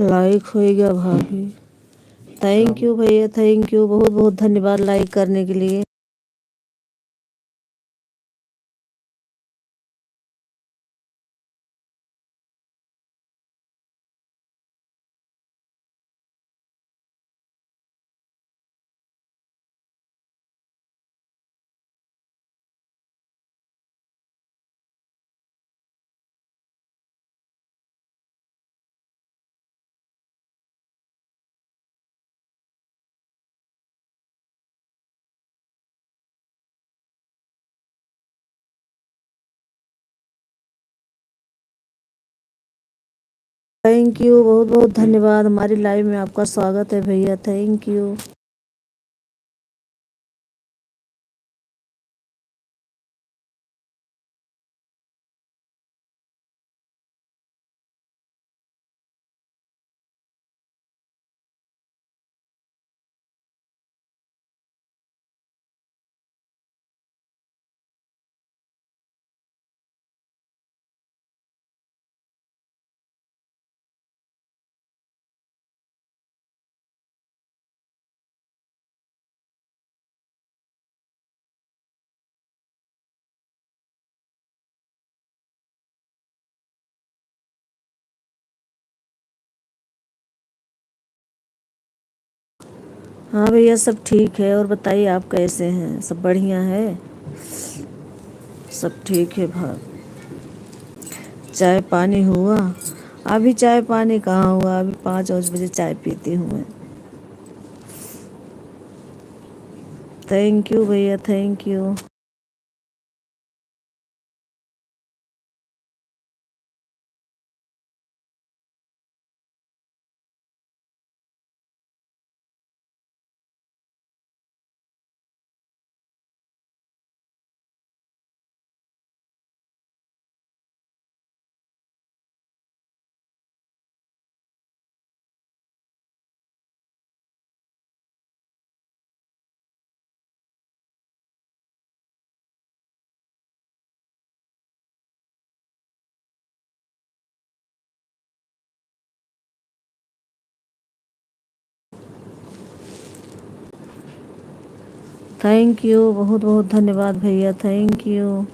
Like होएगा भाभी। Thank you भैया, थैंक यू, बहुत बहुत धन्यवाद लाइक करने के लिए। थैंक यू, बहुत बहुत धन्यवाद। हमारी लाइव में आपका स्वागत है भैया, थैंक यू। हाँ भैया सब ठीक है, और बताइए आप कैसे हैं? सब बढ़िया है? सब ठीक है भाई। चाय पानी हुआ? अभी चाय पानी कहाँ हुआ, अभी 5 बजे चाय पीती हूँ मैं। थैंक यू भैया, थैंक यू। थैंक यू, बहुत बहुत धन्यवाद भैया, थैंक यू।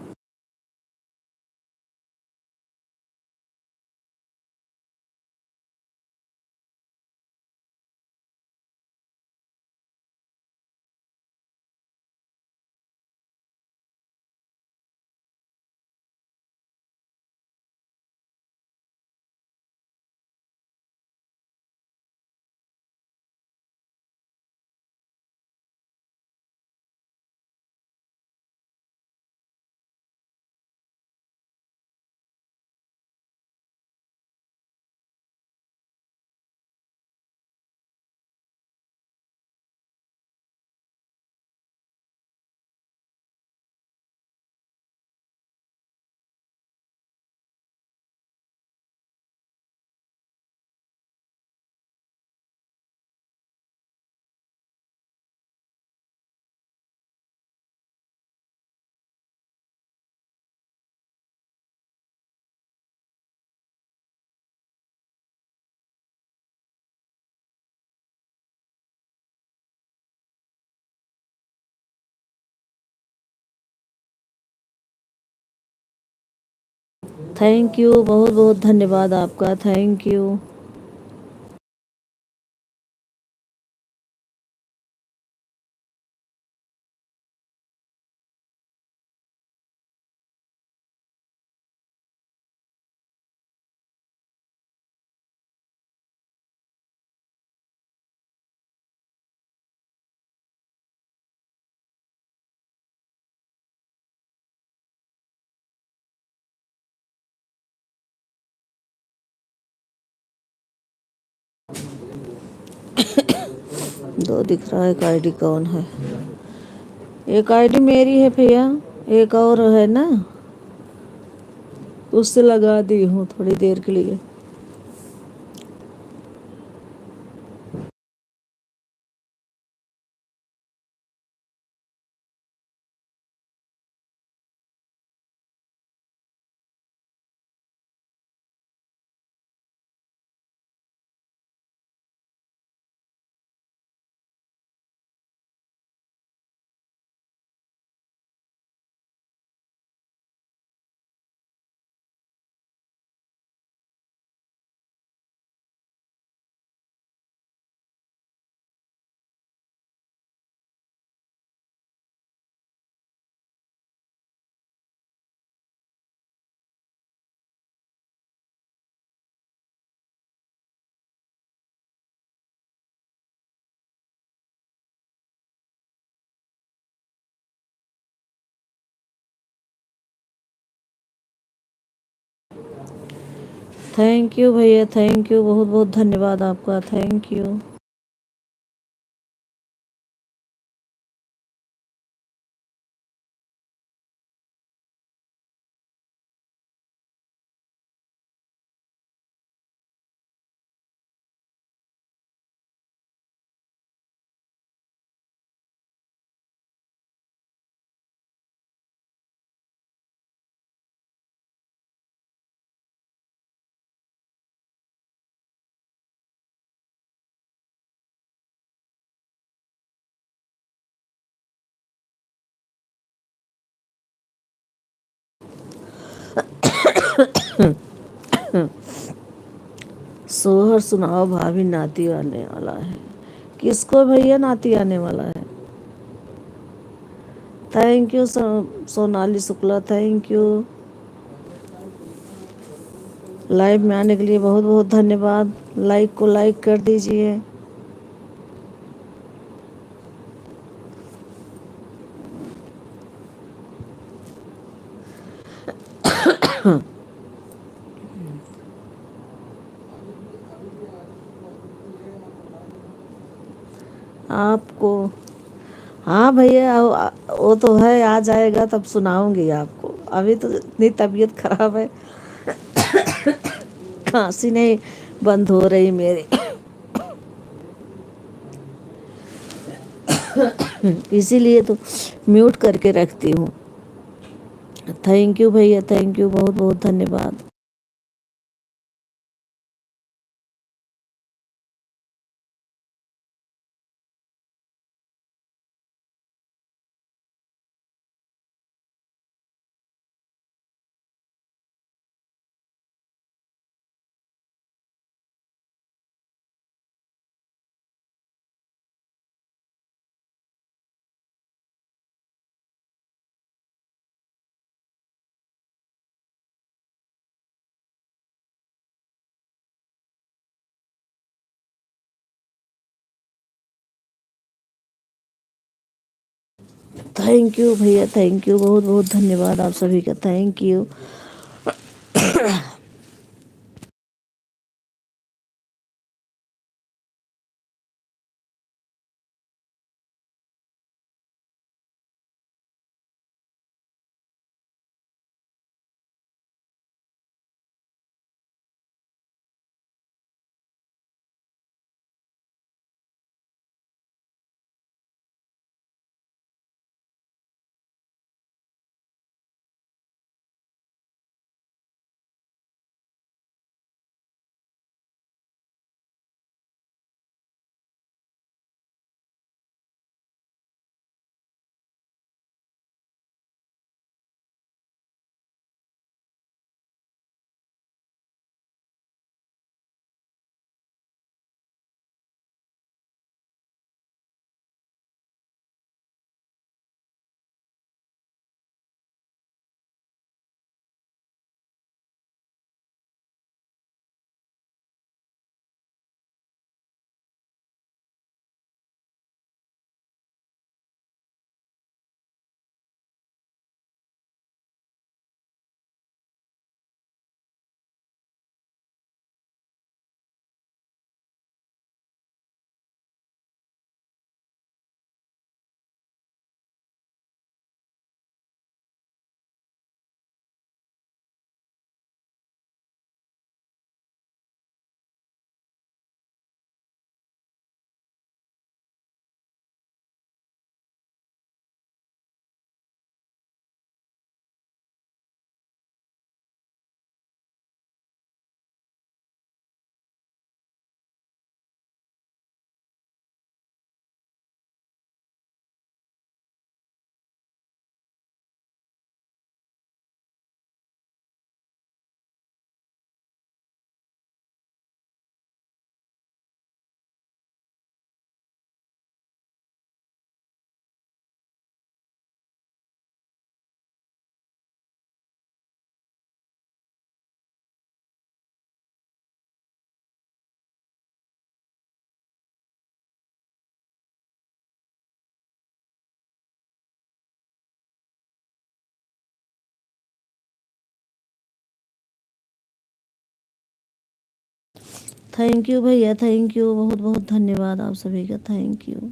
थैंक यू, बहुत बहुत धन्यवाद आपका, थैंक यू। दो दिख रहा है, एक आईडी कौन है? एक आईडी मेरी है भैया, एक और है ना, उससे लगा दी हूँ थोड़ी देर के लिए। थैंक यू भैया, थैंक यू, बहुत बहुत धन्यवाद आपका, थैंक यू। सोहर सुनाओ भाभी, नाती आने वाला है। किसको भैया नाती आने वाला है? Thank you Sonali Shukla, thank you. Live में आने के लिए बहुत बहुत धन्यवाद। लाइक को लाइक कर दीजिए। आपको, हाँ भैया, वो तो है, आ जाएगा तब सुनाऊंगी आपको। अभी तो इतनी तबीयत खराब है, खांसी नहीं बंद हो रही मेरी। इसीलिए तो म्यूट करके रखती हूँ। थैंक यू भैया, थैंक यू, बहुत बहुत धन्यवाद। थैंक यू भैया, थैंक यू, बहुत बहुत धन्यवाद आप सभी का, थैंक यू। थैंक यू भैया, थैंक यू, बहुत बहुत धन्यवाद आप सभी का, थैंक यू।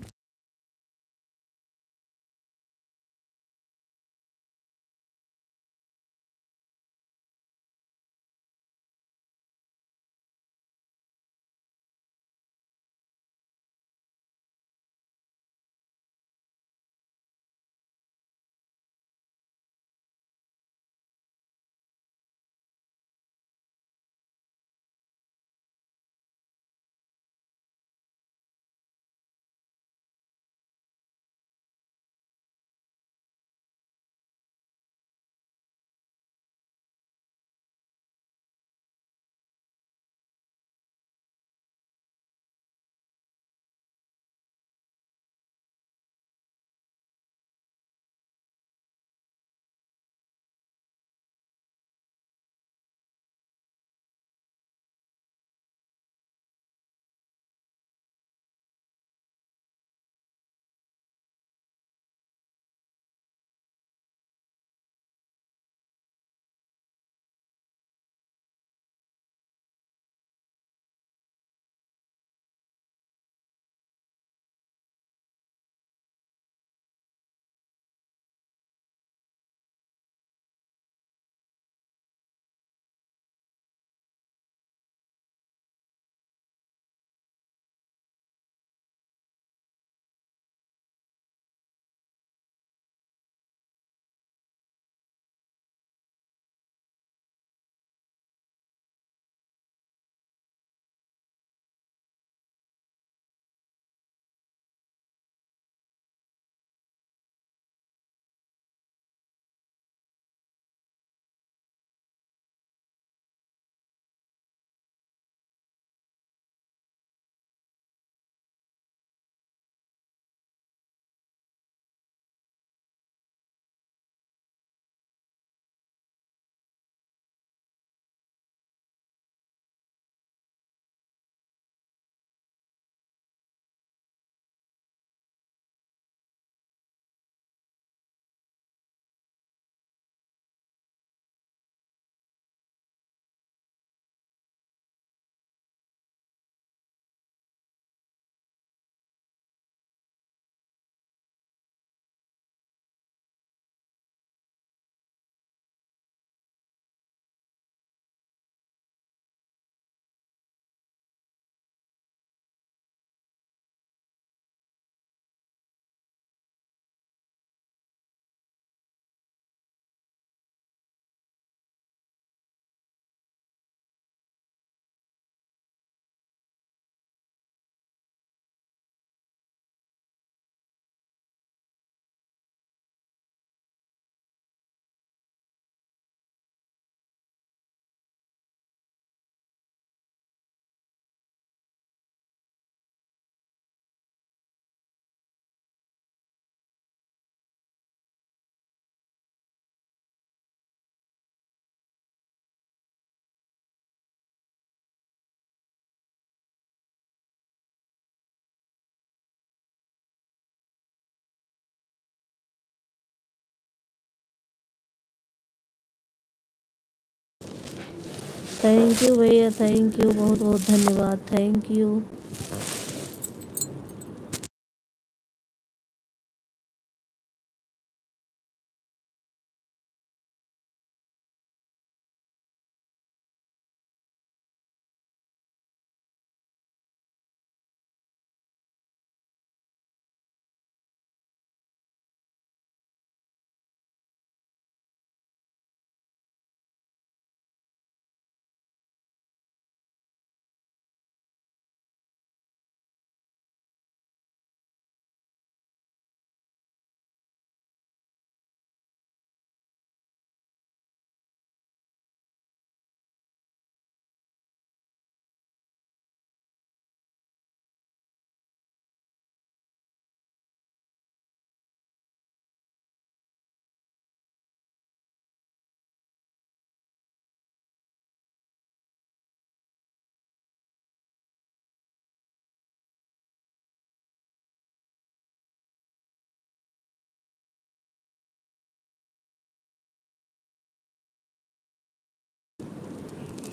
थैंक यू भैया, थैंक यू, बहुत बहुत धन्यवाद, थैंक यू।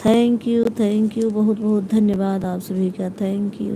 थैंक यू, बहुत बहुत धन्यवाद आप सभी का, थैंक यू।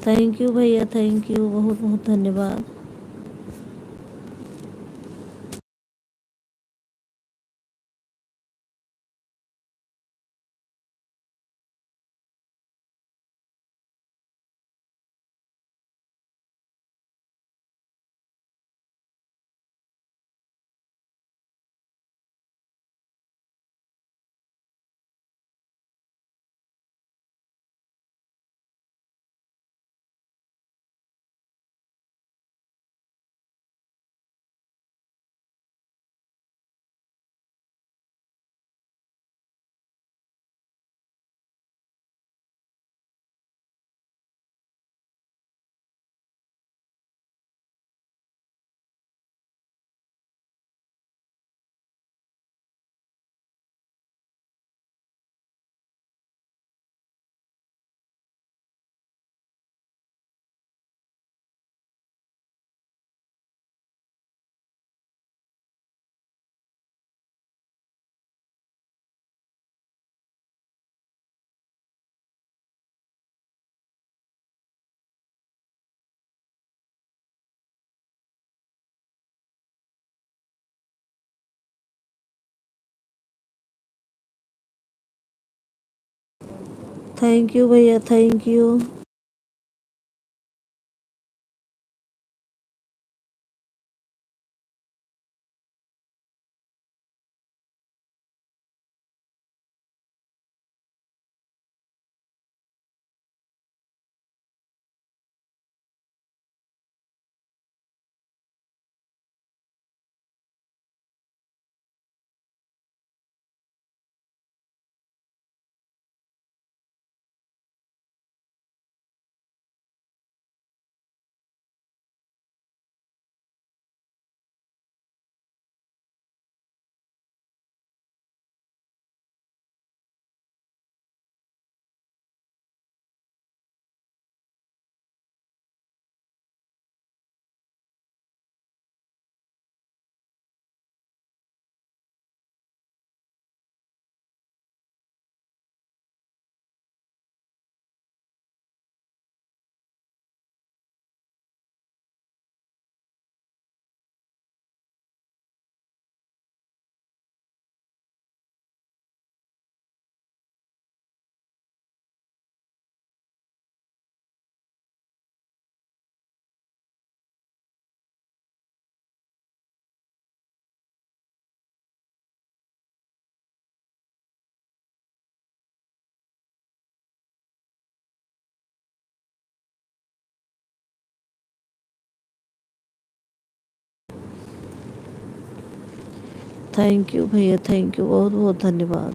थैंक यू भैया, थैंक यू, बहुत बहुत धन्यवाद। थैंक यू भैया, थैंक यू। थैंक यू भैया, थैंक यू, बहुत बहुत धन्यवाद।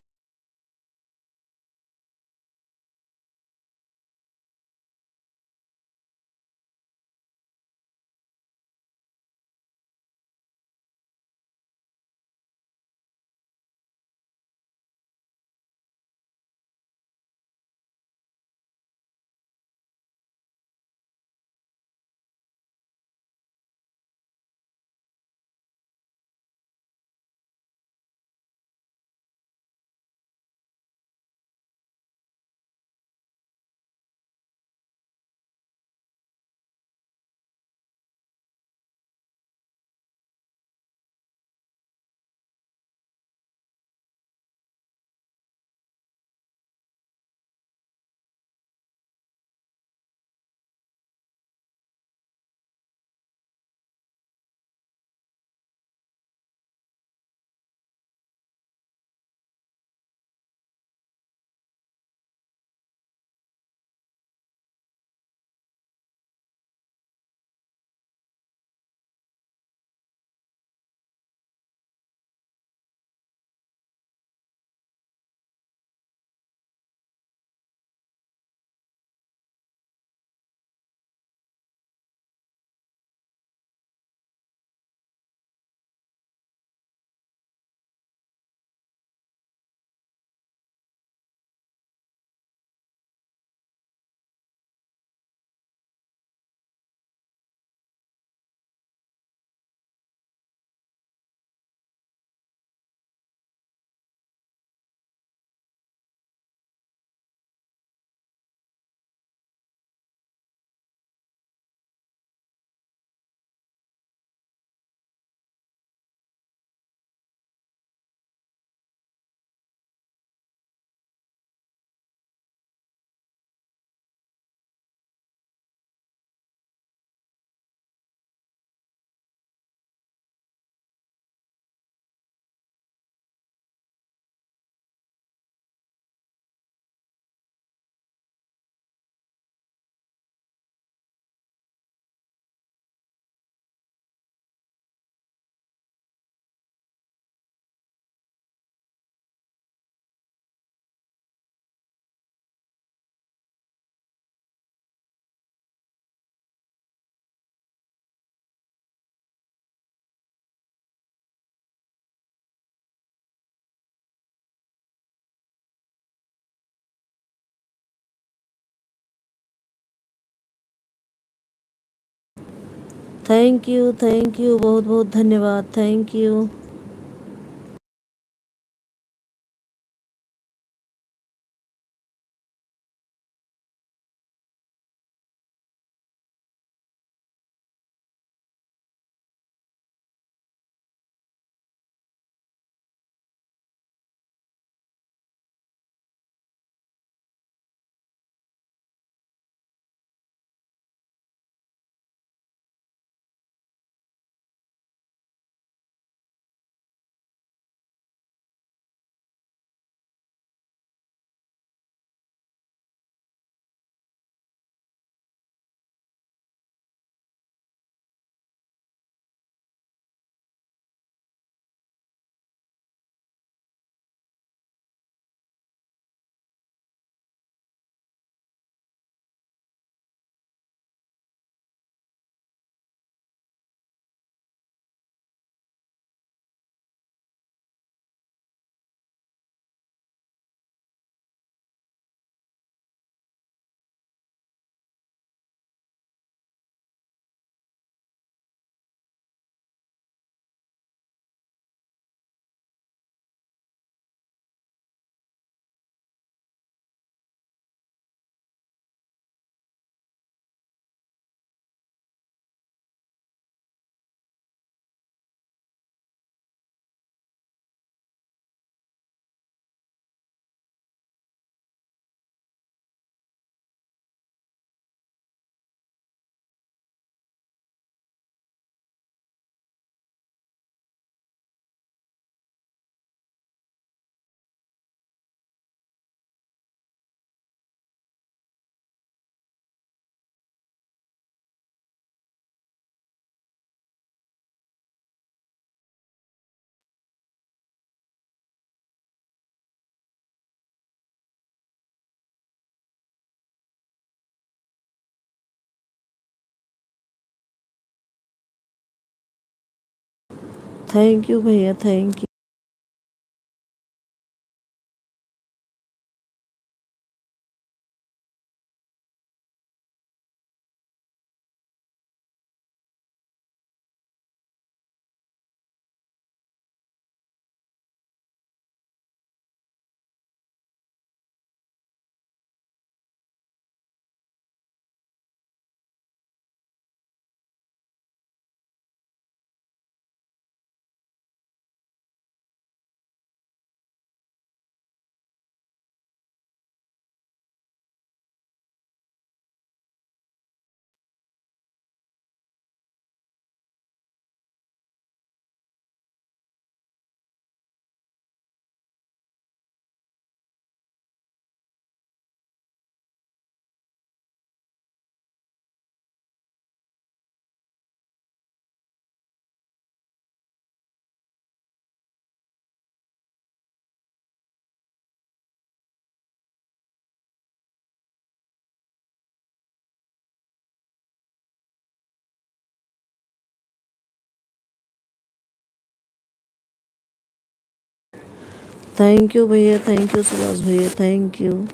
थैंक यू, बहुत बहुत धन्यवाद, थैंक यू। थैंक यू भैया, थैंक यू। थैंक यू भैया, थैंक यू सुभाष भैया, थैंक यू।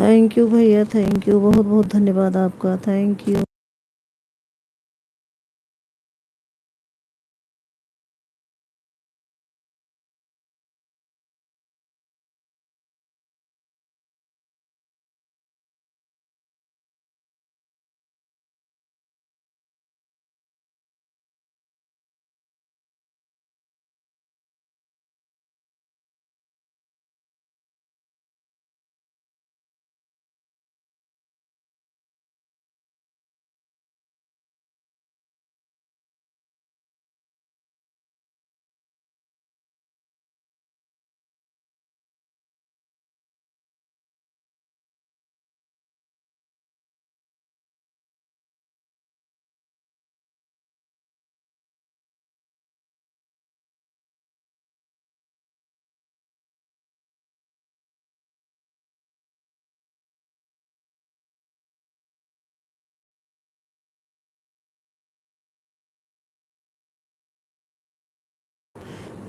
थैंक यू भैया, थैंक यू, बहुत बहुत धन्यवाद आपका, थैंक यू।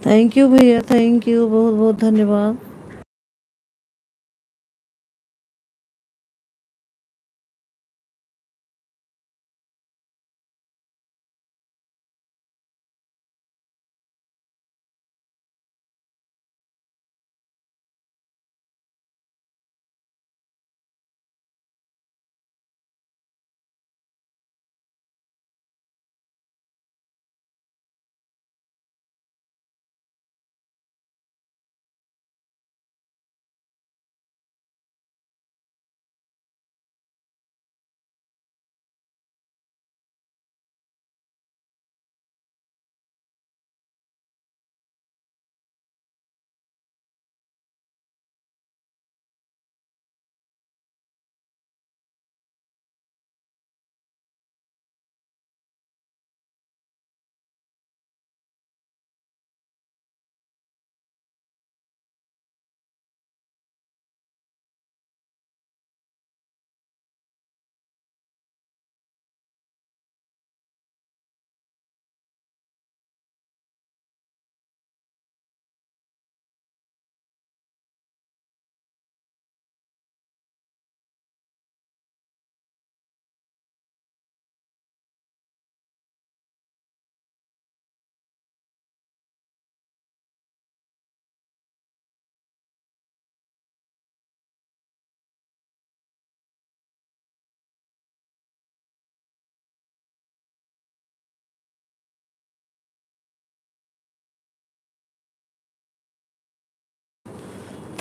थैंक यू भैया, थैंक यू, बहुत बहुत धन्यवाद।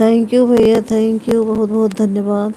थैंक यू भैया, थैंक यू, बहुत बहुत धन्यवाद।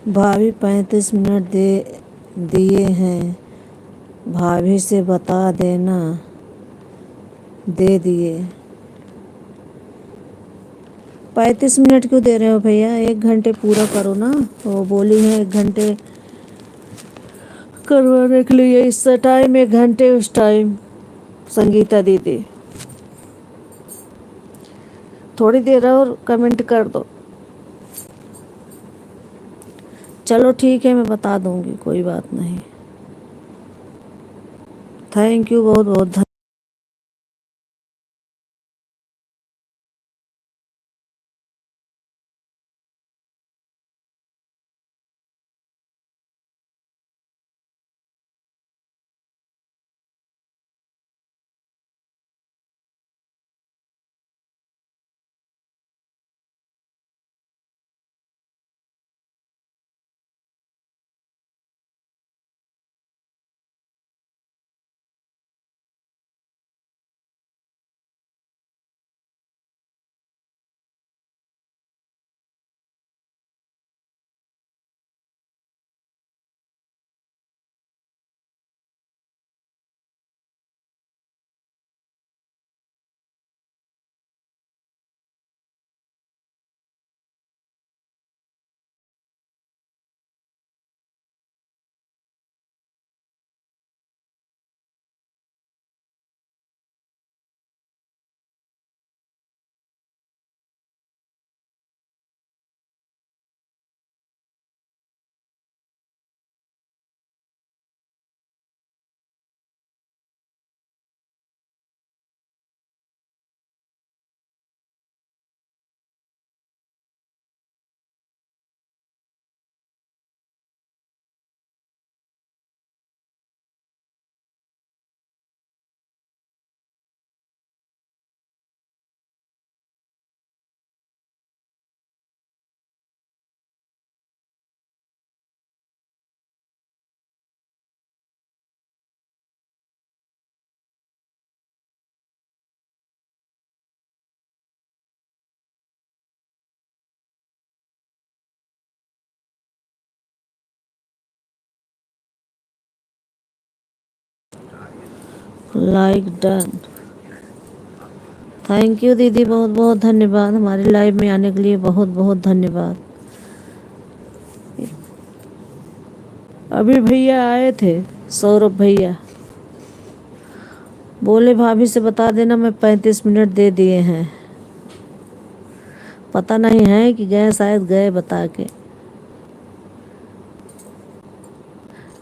भाभी 35 मिनट दे दिए हैं, भाभी से बता देना दे दिए। 35 मिनट क्यों दे रहे हो भैया, 1 घंटे पूरा करो ना। वो बोली है 1 घंटे करवाने के लिए, इस टाइम 1 घंटे उस टाइम। संगीता दीदी थोड़ी देर और कमेंट कर दो। चलो ठीक है, मैं बता दूंगी, कोई बात नहीं। थैंक यू, बहुत बहुत धन्यवाद। Like done. थैंक यू दीदी, बहुत बहुत धन्यवाद, हमारे लाइव में आने के लिए बहुत बहुत धन्यवाद। अभी भैया आए थे, सौरभ भैया बोले भाभी से बता देना मैं 35 मिनट दे दिए हैं। पता नहीं है कि गए, शायद गए बता के,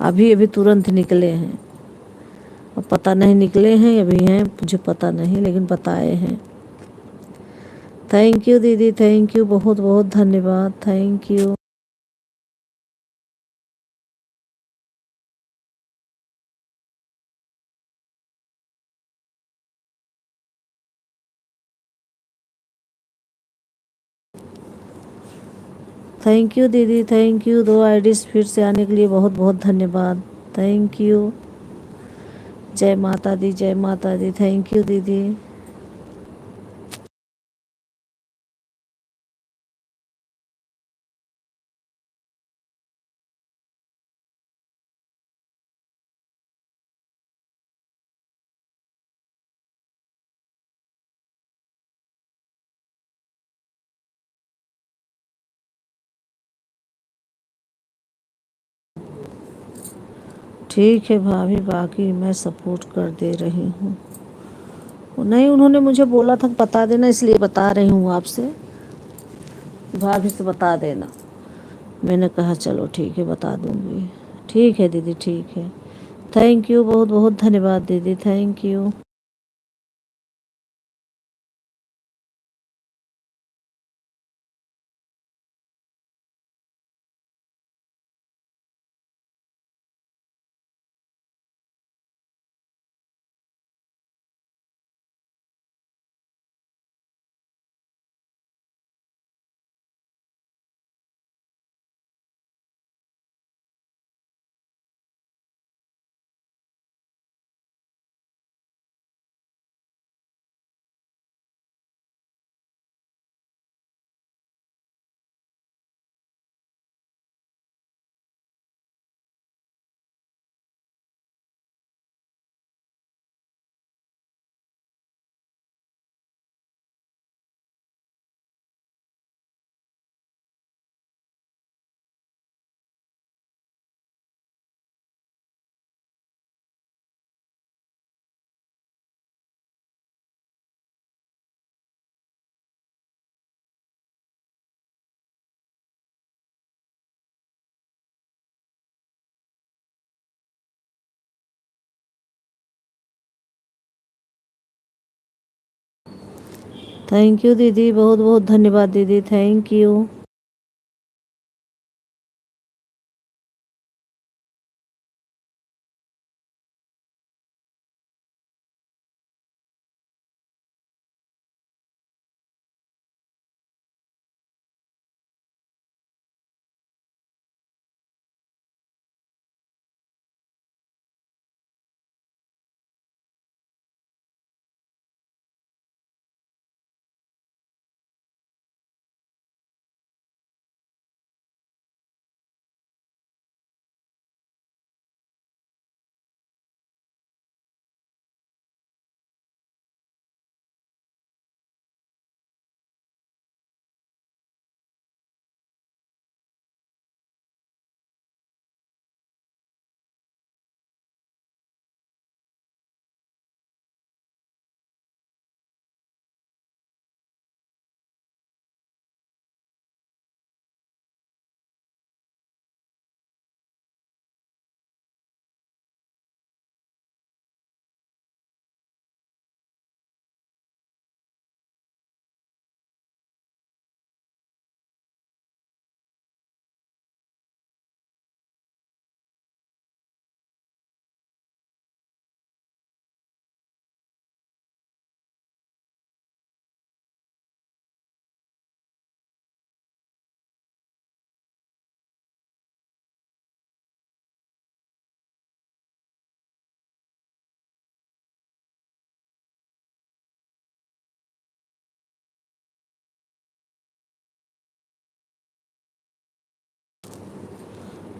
अभी अभी तुरंत निकले हैं। अब पता नहीं निकले हैं अभी हैं, मुझे पता नहीं, लेकिन बताए हैं। थैंक यू दीदी, थैंक यू, बहुत बहुत धन्यवाद, थैंक यू। थैंक यू दीदी, थैंक यू, 2 आईडीज फिर से आने के लिए बहुत बहुत धन्यवाद, थैंक यू। जय माता दी, जय माता दी, थैंक यू दीदी। ठीक है भाभी, बाकी मैं सपोर्ट कर दे रही हूँ। नहीं, उन्होंने मुझे बोला था बता देना, इसलिए बता रही हूँ आपसे, भाभी से बता देना। मैंने कहा चलो ठीक है, बता दूँगी। ठीक है दीदी, ठीक है। थैंक यू, बहुत बहुत धन्यवाद दीदी, थैंक यू। थैंक यू दीदी, बहुत बहुत धन्यवाद दीदी, थैंक यू।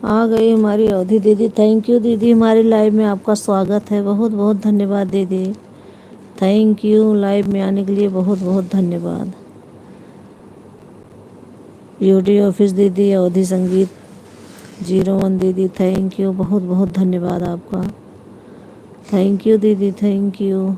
आ गई हमारी अवधि दीदी, थैंक यू दीदी, हमारी लाइव में आपका स्वागत है, बहुत बहुत धन्यवाद दीदी, थैंक यू, लाइव में आने के लिए बहुत बहुत धन्यवाद। ब्यूटी ऑफिस दीदी, अवधि संगीत 01 दीदी, थैंक यू, बहुत बहुत धन्यवाद आपका, थैंक यू दीदी, थैंक यू।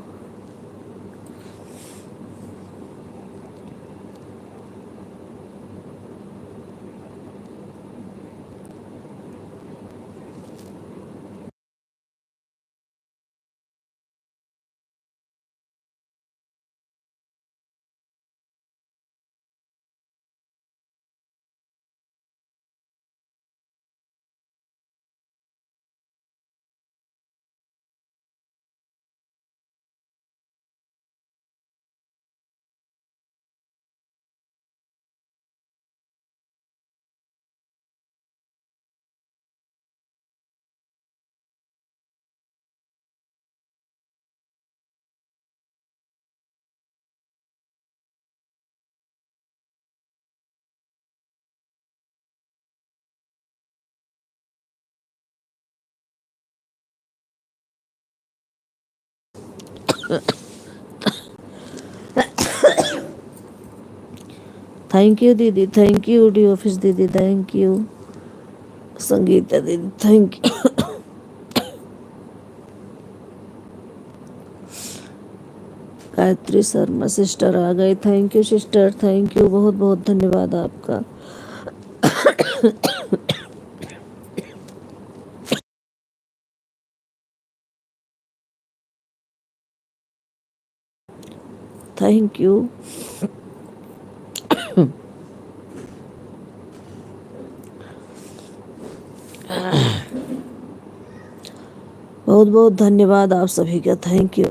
थैंक यू दीदी, थैंक यू डी ऑफिस दीदी, थैंक यू संगीता दीदी, thank you. Gayatri Sharma sister आ गई, thank you sister, thank you, बहुत बहुत धन्यवाद आपका। Thank you. बहुत बहुत धन्यवाद आप सभी का, थैंक यू।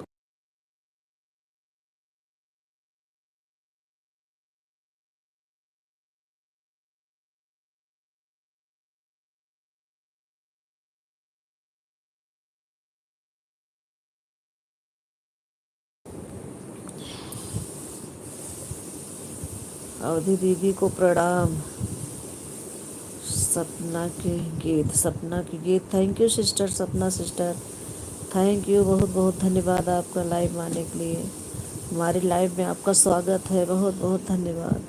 अवधि दीदी को प्रणाम। सपना के गीत, सपना के गीत, थैंक यू सिस्टर, सपना सिस्टर, थैंक यू, बहुत बहुत धन्यवाद आपका लाइव में आने के लिए, हमारी लाइव में आपका स्वागत है, बहुत बहुत धन्यवाद।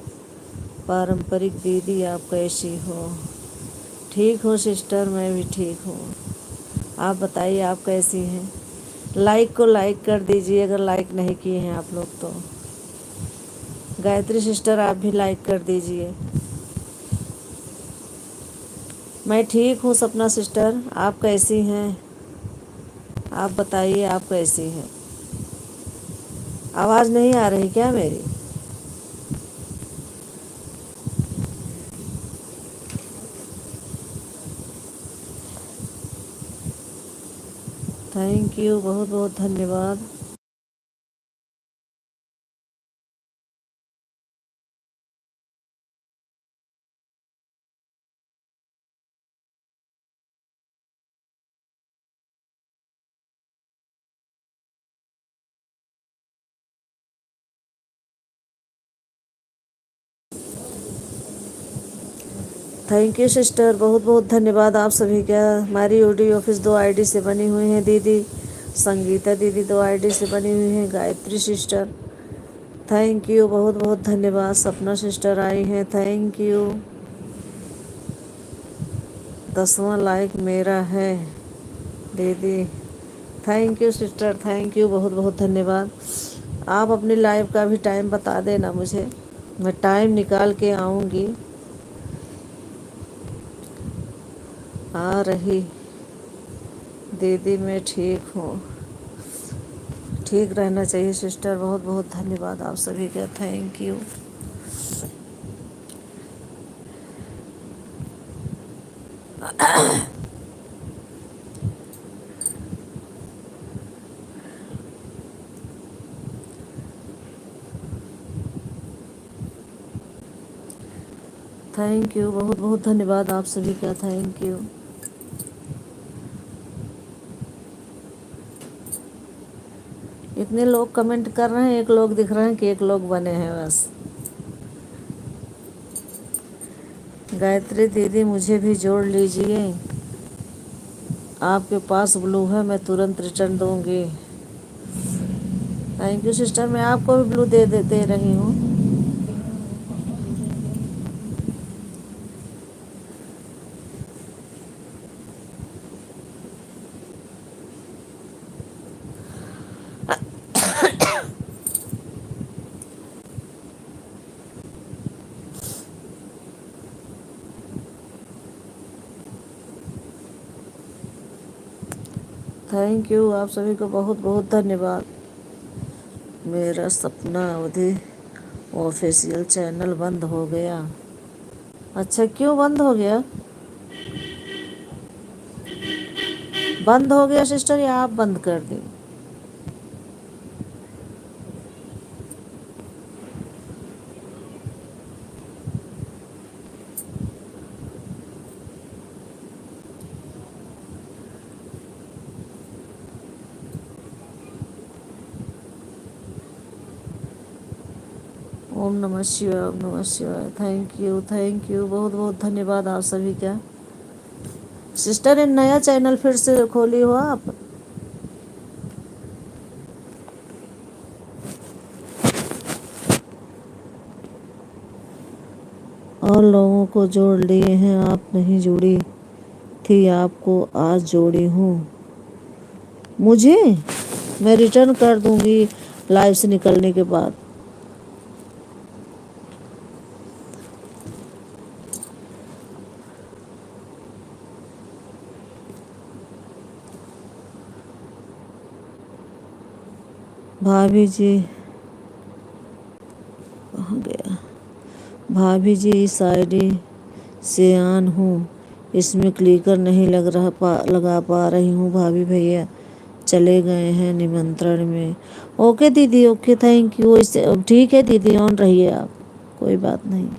पारंपरिक दीदी आप कैसी हो? ठीक हो सिस्टर, मैं भी ठीक हूँ, आप बताइए आप कैसी हैं? लाइक को लाइक कर दीजिए अगर लाइक नहीं किए हैं आप लोग तो। गायत्री सिस्टर आप भी लाइक कर दीजिए। मैं ठीक हूँ सपना सिस्टर, आप कैसी हैं? आप बताइए आप कैसी हैं? आवाज़ नहीं आ रही क्या मेरी? थैंक यू, बहुत बहुत धन्यवाद। थैंक यू सिस्टर, बहुत बहुत धन्यवाद आप सभी का। हमारी ओडी ऑफिस 2 आईडी से बनी हुई हैं दीदी। संगीता दीदी 2 आईडी से बनी हुई हैं। गायत्री सिस्टर थैंक यू, बहुत बहुत धन्यवाद। सपना सिस्टर आई हैं, थैंक यू। 10वां लाइक मेरा है दीदी। Thank you sister, thank you, बहुत बहुत धन्यवाद। आप अपनी लाइव का भी टाइम बता देना मुझे, मैं टाइम निकाल के आऊँगी। आ रही दीदी, मैं ठीक हूँ। ठीक रहना चाहिए सिस्टर, बहुत बहुत धन्यवाद आप सभी का, थैंक यू। थैंक यू, बहुत बहुत धन्यवाद आप सभी का, थैंक यू। इतने लोग कमेंट कर रहे हैं, एक लोग दिख रहे हैं कि एक लोग बने हैं बस। गायत्री दीदी मुझे भी जोड़ लीजिए, आपके पास ब्लू है, मैं तुरंत रिटर्न दूंगी। थैंक यू सिस्टर, मैं आपको भी ब्लू दे रही हूँ। थैंक यू, आप सभी को बहुत बहुत धन्यवाद। मेरा सपना अवधि ऑफिशियल चैनल बंद हो गया। अच्छा, क्यों बंद हो गया? बंद हो गया सिस्टर या आप बंद कर दी? ओम नमः शिवाय, ओम नमः शिवाय। थैंक यू, बहुत बहुत धन्यवाद आप सभी का। सिस्टर, ये नया चैनल फिर से खोली हो आप? और लोगों को जोड़ लिए हैं, आप नहीं जुड़ी थी, आपको आज जोड़ी हूँ। मुझे, मैं रिटर्न कर दूंगी लाइव से निकलने के बाद। भाभी जी, कहाँ गया? भाभी जी, इस आईडी से आन हूँ, इसमें क्लिकर नहीं लगा पा रही हूँ। भाभी भैया चले गए हैं निमंत्रण में। ओके दीदी, ओके, थैंक यू। इससे ठीक है दीदी, ऑन रहिए आप, कोई बात नहीं।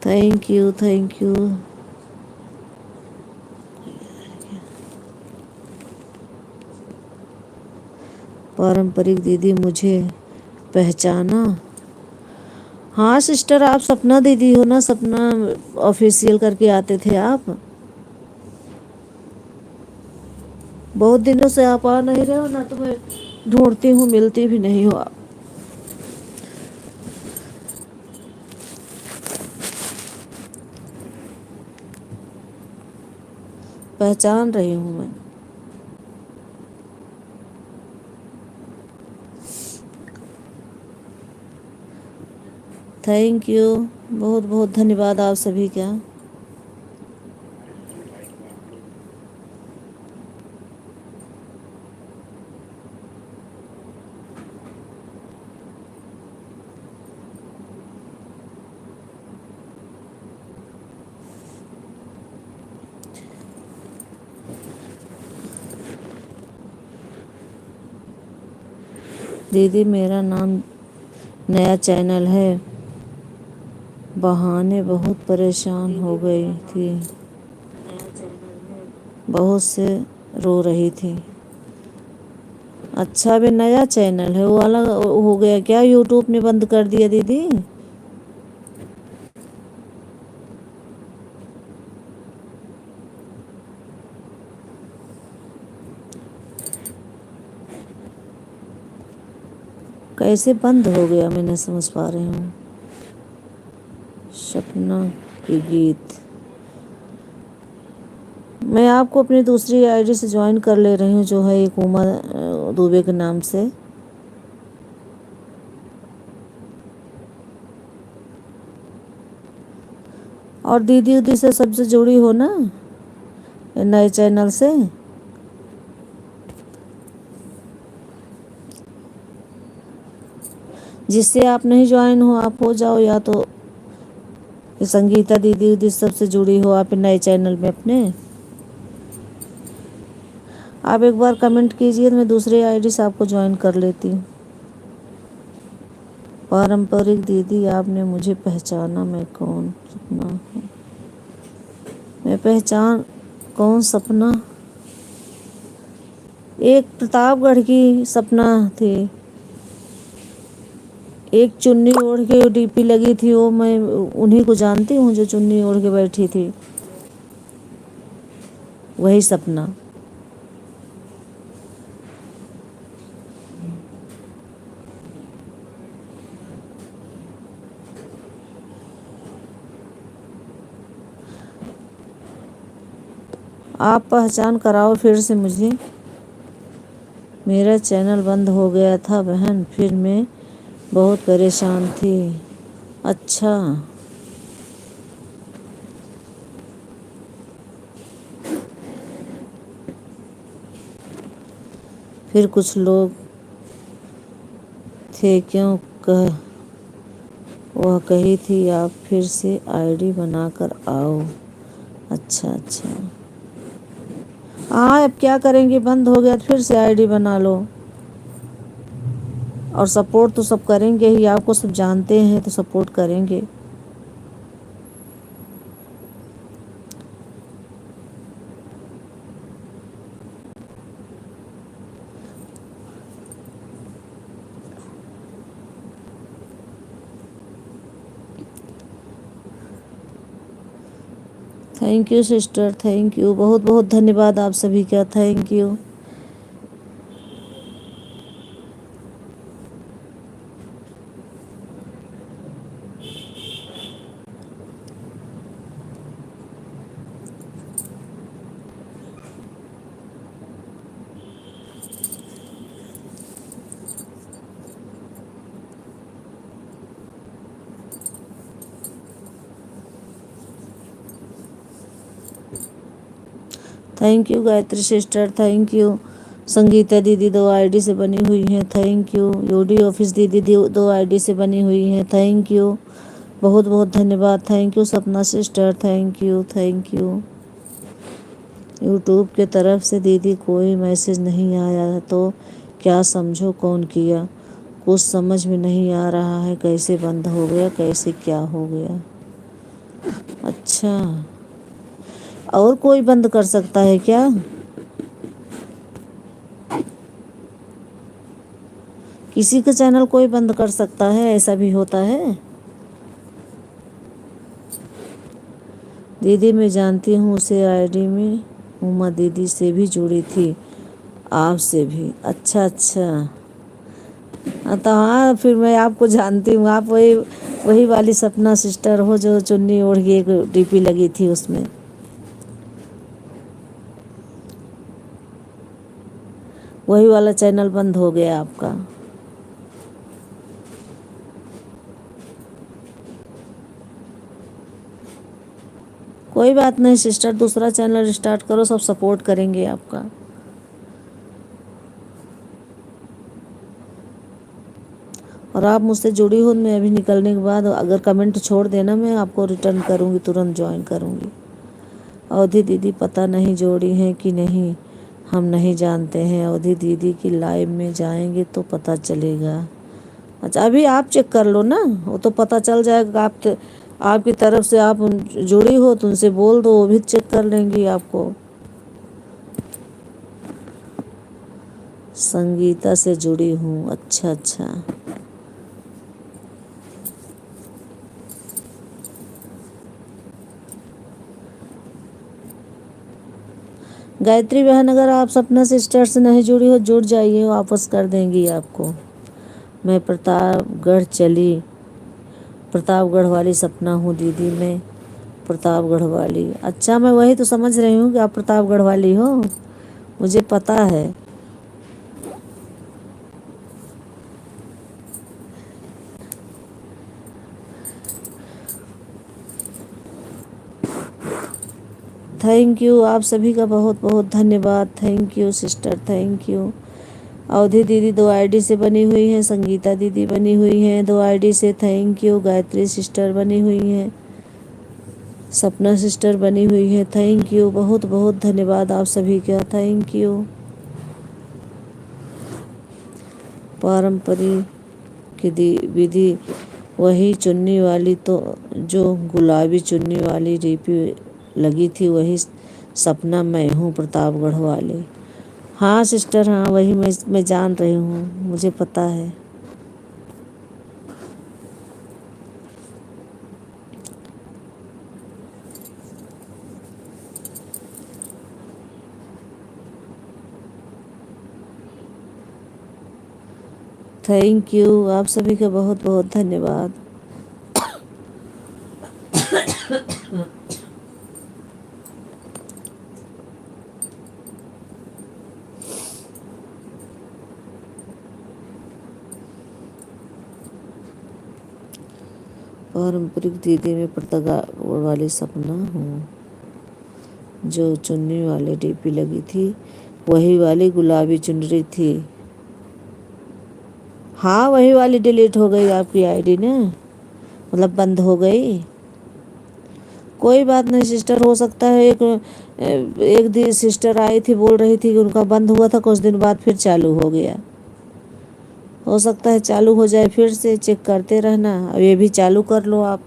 Thank you, thank you. पारंपरिक दीदी मुझे पहचाना? हाँ सिस्टर, आप सपना दीदी हो ना? सपना ऑफिशियल करके आते थे आप। बहुत दिनों से आप आ नहीं रहे हो ना, तो मैं ढूंढती हूँ, मिलती भी नहीं हो आप। पहचान रही हूँ मैं। थैंक यू, बहुत बहुत धन्यवाद आप सभी का। दीदी मेरा नाम नया चैनल है, बहाने बहुत परेशान हो गई थी, बहुत से रो रही थी। अच्छा भी नया चैनल है, वो अलग हो गया क्या? यूट्यूब ने बंद कर दिया दीदी? कैसे बंद हो गया, मैं नहीं समझ पा रही हूँ। सपना की गीत, मैं आपको अपनी दूसरी आईडी से ज्वाइन कर ले रही हूँ, जो है एक उमा दुबे के नाम से। और दीदी उदी से सबसे जुड़ी हो ना नए चैनल से? जिससे आप नहीं ज्वाइन हो, आप हो जाओ, या तो संगीता दीदी उदी सबसे जुड़ी हो आप नए चैनल में अपने। आप एक बार कमेंट कीजिए तो मैं दूसरी आईडी से आपको ज्वाइन कर लेती हूँ। पारंपरिक दीदी आपने मुझे पहचाना, मैं कौन? सपना हूँ मैं, पहचान कौन? सपना एक प्रतापगढ़ की सपना थी, एक चुन्नी ओढ़ के डीपी लगी थी, वो मैं उन्हीं को जानती हूँ जो चुन्नी ओढ़ के बैठी थी, वही सपना। आप पहचान कराओ फिर से मुझे। मेरा चैनल बंद हो गया था बहन, फिर मैं बहुत परेशान थी। अच्छा, फिर कुछ लोग थे, क्यों कह वह कही थी आप फिर से आईडी बनाकर आओ। अच्छा अच्छा, हाँ अब क्या करेंगे, बंद हो गया तो फिर से आईडी बना लो। और सपोर्ट तो सब करेंगे ही, आपको सब जानते हैं तो सपोर्ट करेंगे। Thank you sister, thank you, बहुत बहुत धन्यवाद आप सभी का, thank you. Thank you Gayatri sister, thank you. Sangeeta दीदी 2 आईडी से बनी हुई हैं, थैंक यू। यूडी ऑफिस दीदी 2 आईडी से बनी हुई हैं, थैंक यू, बहुत बहुत धन्यवाद, थैंक यू। सपना sister, thank you, thank you. YouTube के तरफ से दीदी कोई मैसेज नहीं आया तो क्या समझो कौन किया? कुछ समझ में नहीं आ रहा है, कैसे बंद हो गया, कैसे क्या हो गया? अच्छा, और कोई बंद कर सकता है क्या? किसी का चैनल कोई बंद कर सकता है, ऐसा भी होता है? दीदी मैं जानती हूँ, उसे आईडी में उमा दीदी से भी जुड़ी थी, आपसे भी। अच्छा अच्छा, तो हाँ फिर मैं आपको जानती हूँ, आप वही वही वाली सपना सिस्टर हो जो चुन्नी ओढ़ के एक डीपी लगी थी उसमें। वही वाला चैनल बंद हो गया आपका। कोई बात नहीं सिस्टर, दूसरा चैनल स्टार्ट करो, सब सपोर्ट करेंगे आपका। और आप मुझसे जुड़ी हो, मैं अभी निकलने के बाद अगर कमेंट छोड़ देना, मैं आपको रिटर्न करूँगी, तुरंत ज्वाइन करूँगी। अवधि दीदी पता नहीं जोड़ी हैं कि नहीं, हम नहीं जानते हैं। अवधि दीदी की लाइव में जाएंगे तो पता चलेगा। अच्छा, अभी आप चेक कर लो ना, वो तो पता चल जाएगा। आपकी तरफ से आप जुड़ी हो तो उनसे बोल दो, वो भी चेक कर लेंगी आपको। संगीता से जुड़ी हूँ। अच्छा अच्छा। गायत्री बहन, अगर आप सपना सिस्टर से नहीं जुड़ी हो, जुड़ जाइए, वापस कर देंगी आपको। मैं प्रतापगढ़ चली, प्रतापगढ़ वाली सपना हूँ दीदी, मैं प्रतापगढ़ वाली। अच्छा, मैं वही तो समझ रही हूँ कि आप प्रतापगढ़ वाली हो, मुझे पता है। थैंक यू, आप सभी का बहुत बहुत धन्यवाद। Thank you sister, thank you. अवधि दीदी 2 आईडी से बनी हुई हैं, संगीता दीदी बनी हुई हैं 2 आईडी से, थैंक यू। गायत्री सिस्टर बनी हुई हैं, सपना सिस्टर बनी हुई है, थैंक यू। बहुत बहुत धन्यवाद आप सभी का, थैंक यू। पारंपरिक विधि वही चुन्नी वाली, तो जो गुलाबी चुन्नी वाली डीपी लगी थी वही सपना मैं हूँ, प्रतापगढ़ वाली। हाँ सिस्टर, हाँ वही मैं जान रही हूँ, मुझे पता है। थैंक यू, आप सभी का बहुत बहुत धन्यवाद। पारंपरिक दीदी में प्रतापगढ़ वाली सपना हूँ, जो चुन्नी वाली डीपी लगी थी वही वाली गुलाबी चुनरी थी। हाँ, वही वाली डिलीट हो गई आपकी आईडी ना, मतलब बंद हो गई। कोई बात नहीं सिस्टर, हो सकता है एक दिन सिस्टर आई थी, बोल रही थी कि उनका बंद हुआ था, कुछ दिन बाद फिर चालू हो गया। हो सकता है चालू हो जाए, फिर से चेक करते रहना। अब ये भी चालू कर लो आप।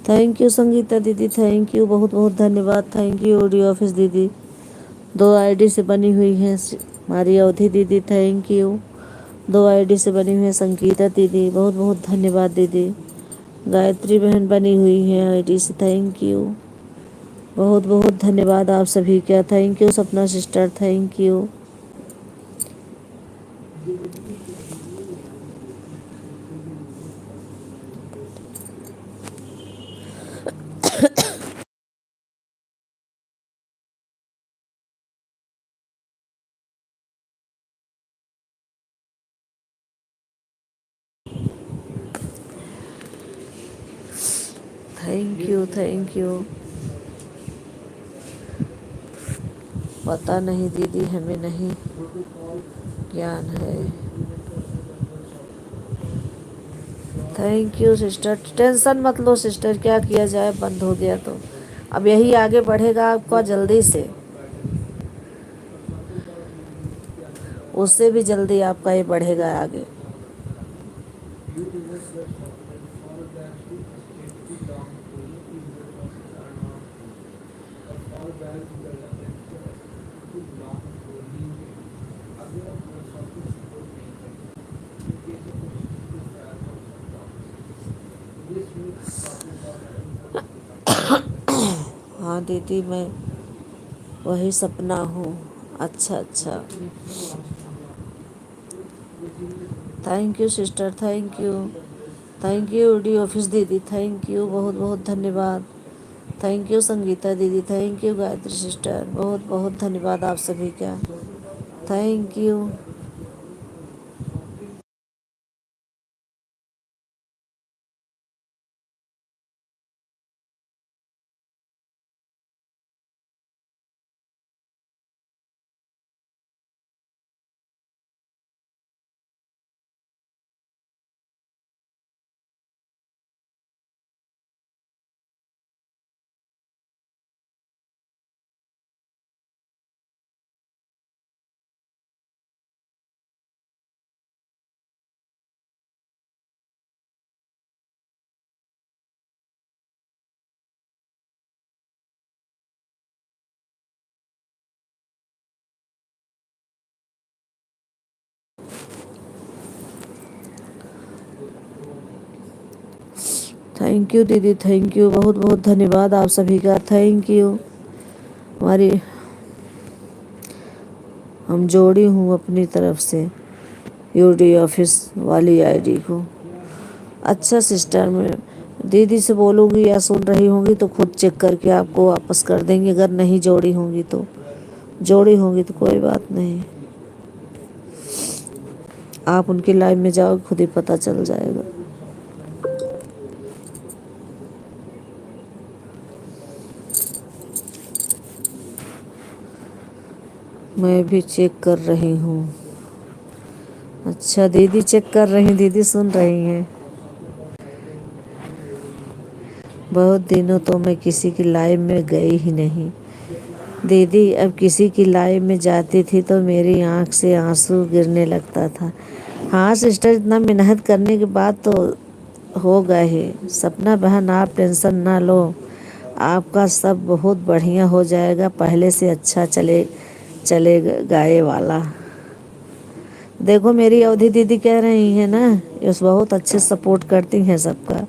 थैंक यू संगीता दीदी, थैंक यू, बहुत बहुत धन्यवाद। थैंक यू ऑडियो ऑफिस दीदी, 2 आईडी से बनी हुई है हमारी अवधि दीदी, थैंक यू। 2 आईडी से बनी हुई है संगीता दीदी, बहुत बहुत धन्यवाद दीदी। गायत्री बहन बनी हुई है आईडी से, थैंक यू, बहुत बहुत धन्यवाद आप सभी का, थैंक यू। सपना sister, thank you. Thank you, thank you. पता नहीं दीदी, हमें नहीं ज्ञान है। थैंक यू सिस्टर, टेंशन मत लो सिस्टर, क्या किया जाए, बंद हो गया तो अब यही आगे बढ़ेगा आपका जल्दी से, उससे भी जल्दी आपका ये बढ़ेगा आगे। हाँ दीदी, मैं वही सपना हूँ। अच्छा अच्छा, thank you sister, thank you. Thank you D office दीदी, थैंक यू, बहुत बहुत धन्यवाद। थैंक यू संगीता दीदी, थैंक यू गायत्री सिस्टर, बहुत बहुत धन्यवाद आप सभी का, थैंक यू। थैंक यू दीदी, थैंक यू, बहुत बहुत धन्यवाद आप सभी का, थैंक यू। हमारी हम जोड़ी हूँ अपनी तरफ से यूडी ऑफिस वाली आईडी को। अच्छा सिस्टर, मैं दीदी से बोलूँगी या सुन रही होंगी तो खुद चेक करके आपको वापस कर देंगी, अगर नहीं जोड़ी होंगी तो। जोड़ी होंगी तो कोई बात नहीं, आप उनकी लाइव में जाओ, खुद ही पता चल जाएगा। मैं भी चेक कर रही हूँ। अच्छा दीदी चेक कर रही, दीदी सुन रही हैं। बहुत दिनों तो मैं किसी की लाइव में गई ही नहीं दीदी, अब किसी की लाइव में जाती थी तो मेरी आंख से आंसू गिरने लगता था। हाँ सिस्टर, इतना मेहनत करने के बाद तो होगा ही। सपना बहन आप टेंशन ना लो, आपका सब बहुत बढ़िया हो जाएगा, पहले से अच्छा चलेगा ये वाला। देखो मेरी अवधि दीदी कह रही है ना, ये बहुत अच्छे सपोर्ट करती हैं सबका।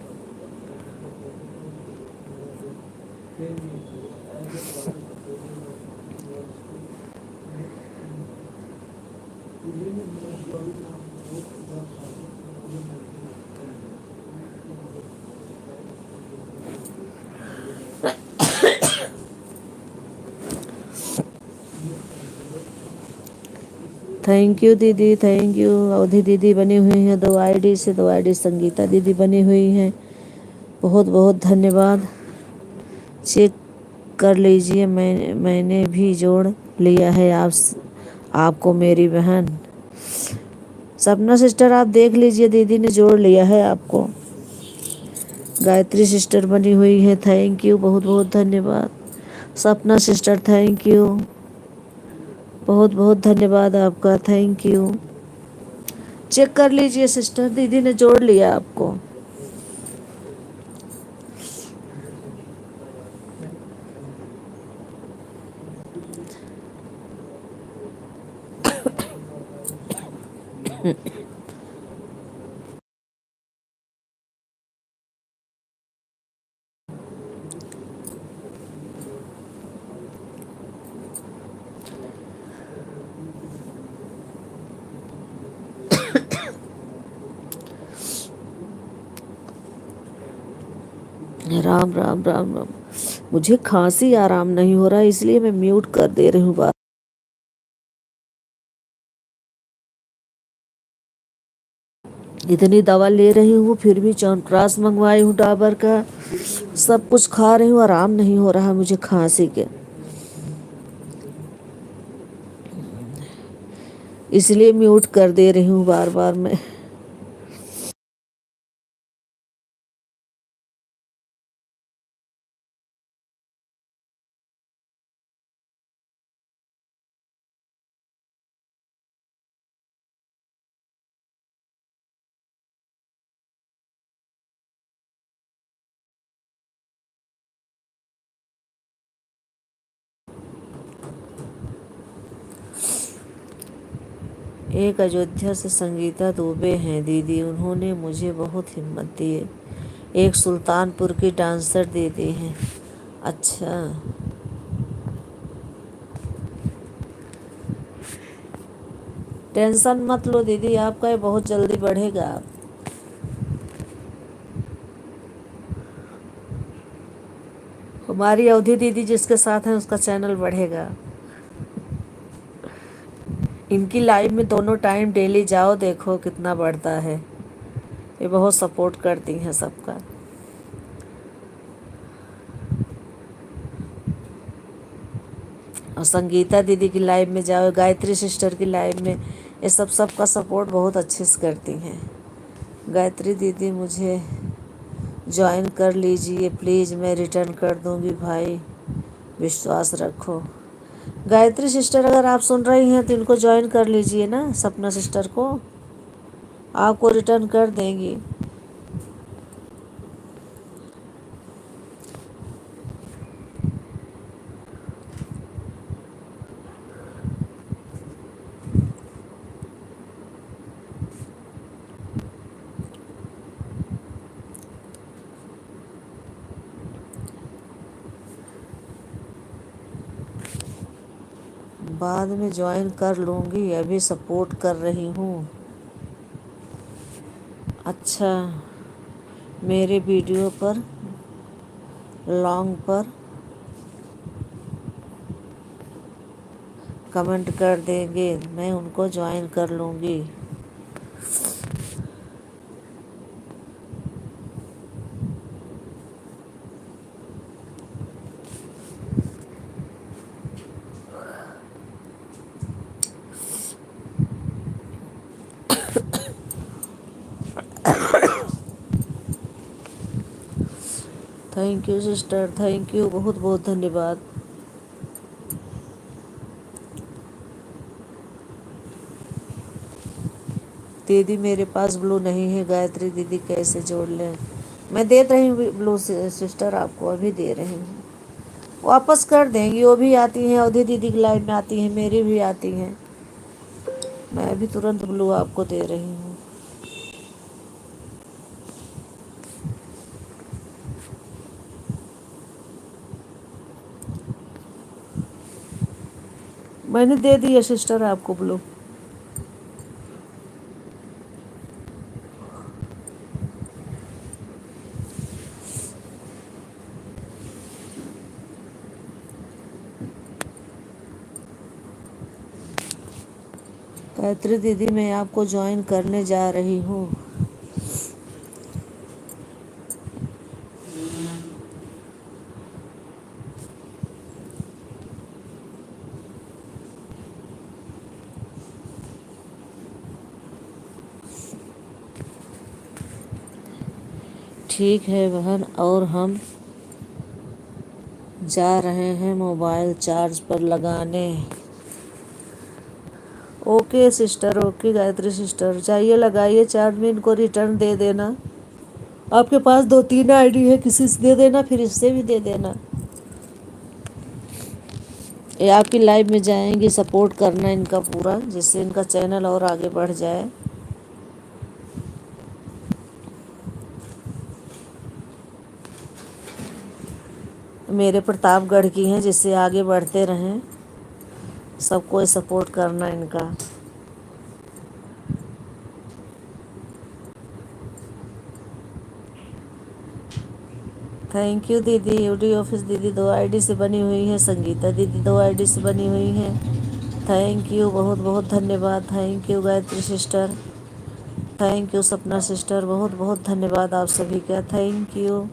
थैंक यू दीदी, थैंक यू। अवधि दीदी बनी हुई हैं 2 आईडी से, 2 आईडी संगीता दीदी बनी हुई हैं, बहुत बहुत धन्यवाद। चेक कर लीजिए, मैंने भी जोड़ लिया है आपको मेरी बहन। सपना सिस्टर आप देख लीजिए, दीदी ने जोड़ लिया है आपको। गायत्री सिस्टर बनी हुई है, थैंक यू, बहुत बहुत धन्यवाद। सपना सिस्टर थैंक यू, बहुत बहुत धन्यवाद आपका, थैंक यू। चेक कर लीजिए सिस्टर, दीदी ने जोड़ लिया आपको। राम राम राम राम। मुझे खांसी आराम नहीं हो रहा, इसलिए मैं म्यूट कर दे रही हूँ बात। इतनी दवा ले रही हूँ फिर भी च्यवनप्राश मंगवाई हूँ डाबर का, सब कुछ खा रही हूँ, आराम नहीं हो रहा मुझे खांसी के, इसलिए म्यूट कर दे रही हूँ बार बार मैं। एक अयोध्या से संगीता दुबे हैं दीदी, उन्होंने मुझे बहुत हिम्मत दी है। एक सुल्तानपुर की डांसर दीदी हैं। अच्छा, टेंशन मत लो दीदी, आपका ये बहुत जल्दी बढ़ेगा। हमारी अवधि दीदी जिसके साथ है उसका चैनल बढ़ेगा। इनकी लाइव में दोनों टाइम डेली जाओ, देखो कितना बढ़ता है। ये बहुत सपोर्ट करती हैं सबका। और संगीता दीदी की लाइव में जाओ, गायत्री सिस्टर की लाइव में, ये सब सबका सपोर्ट बहुत अच्छे से करती हैं। गायत्री दीदी मुझे ज्वाइन कर लीजिए प्लीज़, मैं रिटर्न कर दूंगी भाई, विश्वास रखो। गायत्री सिस्टर अगर आप सुन रही हैं तो इनको ज्वाइन कर लीजिए ना, सपना सिस्टर को, आपको रिटर्न कर देंगी। बाद में ज्वाइन कर लूँगी, अभी सपोर्ट कर रही हूँ। अच्छा, मेरे वीडियो पर लॉन्ग पर कमेंट कर देंगे, मैं उनको ज्वाइन कर लूँगी। Thank you sister, thank you, बहुत बहुत धन्यवाद। दीदी मेरे पास ब्लू नहीं है, गायत्री दीदी कैसे जोड़ लें? मैं दे रही हूँ ब्लू सिस्टर, आपको अभी दे रही हूँ। वापस कर देंगी, वो भी आती हैं, अवधि दीदी की लाइव में आती हैं, मेरी भी आती हैं। मैं अभी तुरंत ब्लू आपको दे रही हूँ। मैंने दे दिया सिस्टर आपको ब्लू। गायत्री दीदी मैं आपको ज्वाइन करने जा रही हूँ। ठीक है बहन, और हम जा रहे हैं मोबाइल चार्ज पर लगाने। Okay sister, okay Gayatri sister, चाहिए लगाइए चार्ज में, इनको रिटर्न दे देना। आपके पास 2-3 आईडी है, किसी से दे देना, फिर इससे भी दे देना। ये आपकी लाइव में जाएंगी, सपोर्ट करना इनका पूरा, जिससे इनका चैनल और आगे बढ़ जाए। मेरे प्रतापगढ़ की हैं, जिससे आगे बढ़ते रहें। सबको सपोर्ट करना इनका। थैंक यू दीदी। यूडी ऑफिस दीदी 2 आईडी से बनी हुई है, संगीता दीदी 2 आईडी से बनी हुई हैं। थैंक यू, बहुत बहुत धन्यवाद। Thank you Gayatri sister, thank you सपना सिस्टर, बहुत बहुत धन्यवाद आप सभी का, थैंक यू।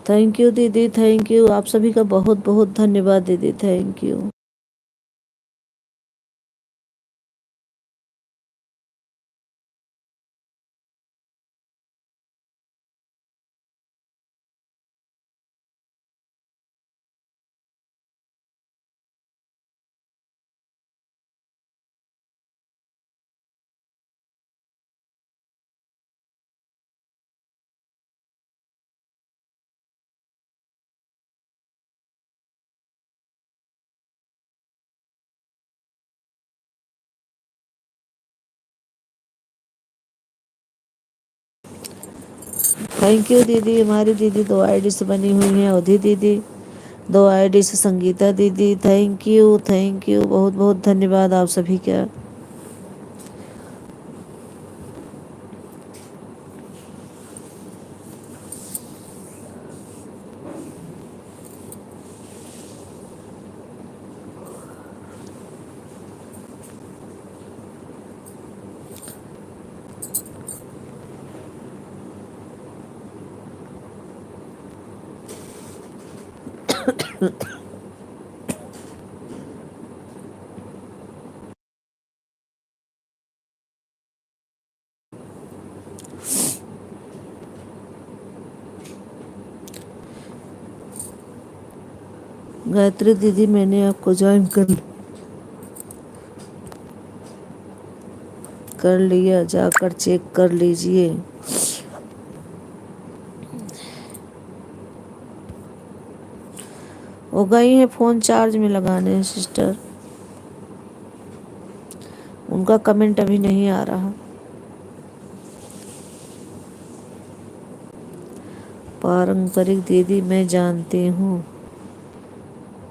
थैंक यू दीदी, थैंक यू, आप सभी का बहुत बहुत धन्यवाद दीदी, थैंक यू। थैंक यू दीदी। हमारी दीदी 2 आईडी से बनी हुई हैं, अवधि दीदी 2 आईडी से, संगीता दीदी, थैंक यू, थैंक यू, बहुत बहुत धन्यवाद आप सभी का। गायत्री दीदी, मैंने आपको ज्वाइन कर लिया, जाकर चेक कर लीजिए। वो गई है फ़ोन चार्ज में लगाने सिस्टर, उनका कमेंट अभी नहीं आ रहा। पारंपरिक दीदी, मैं जानती हूँ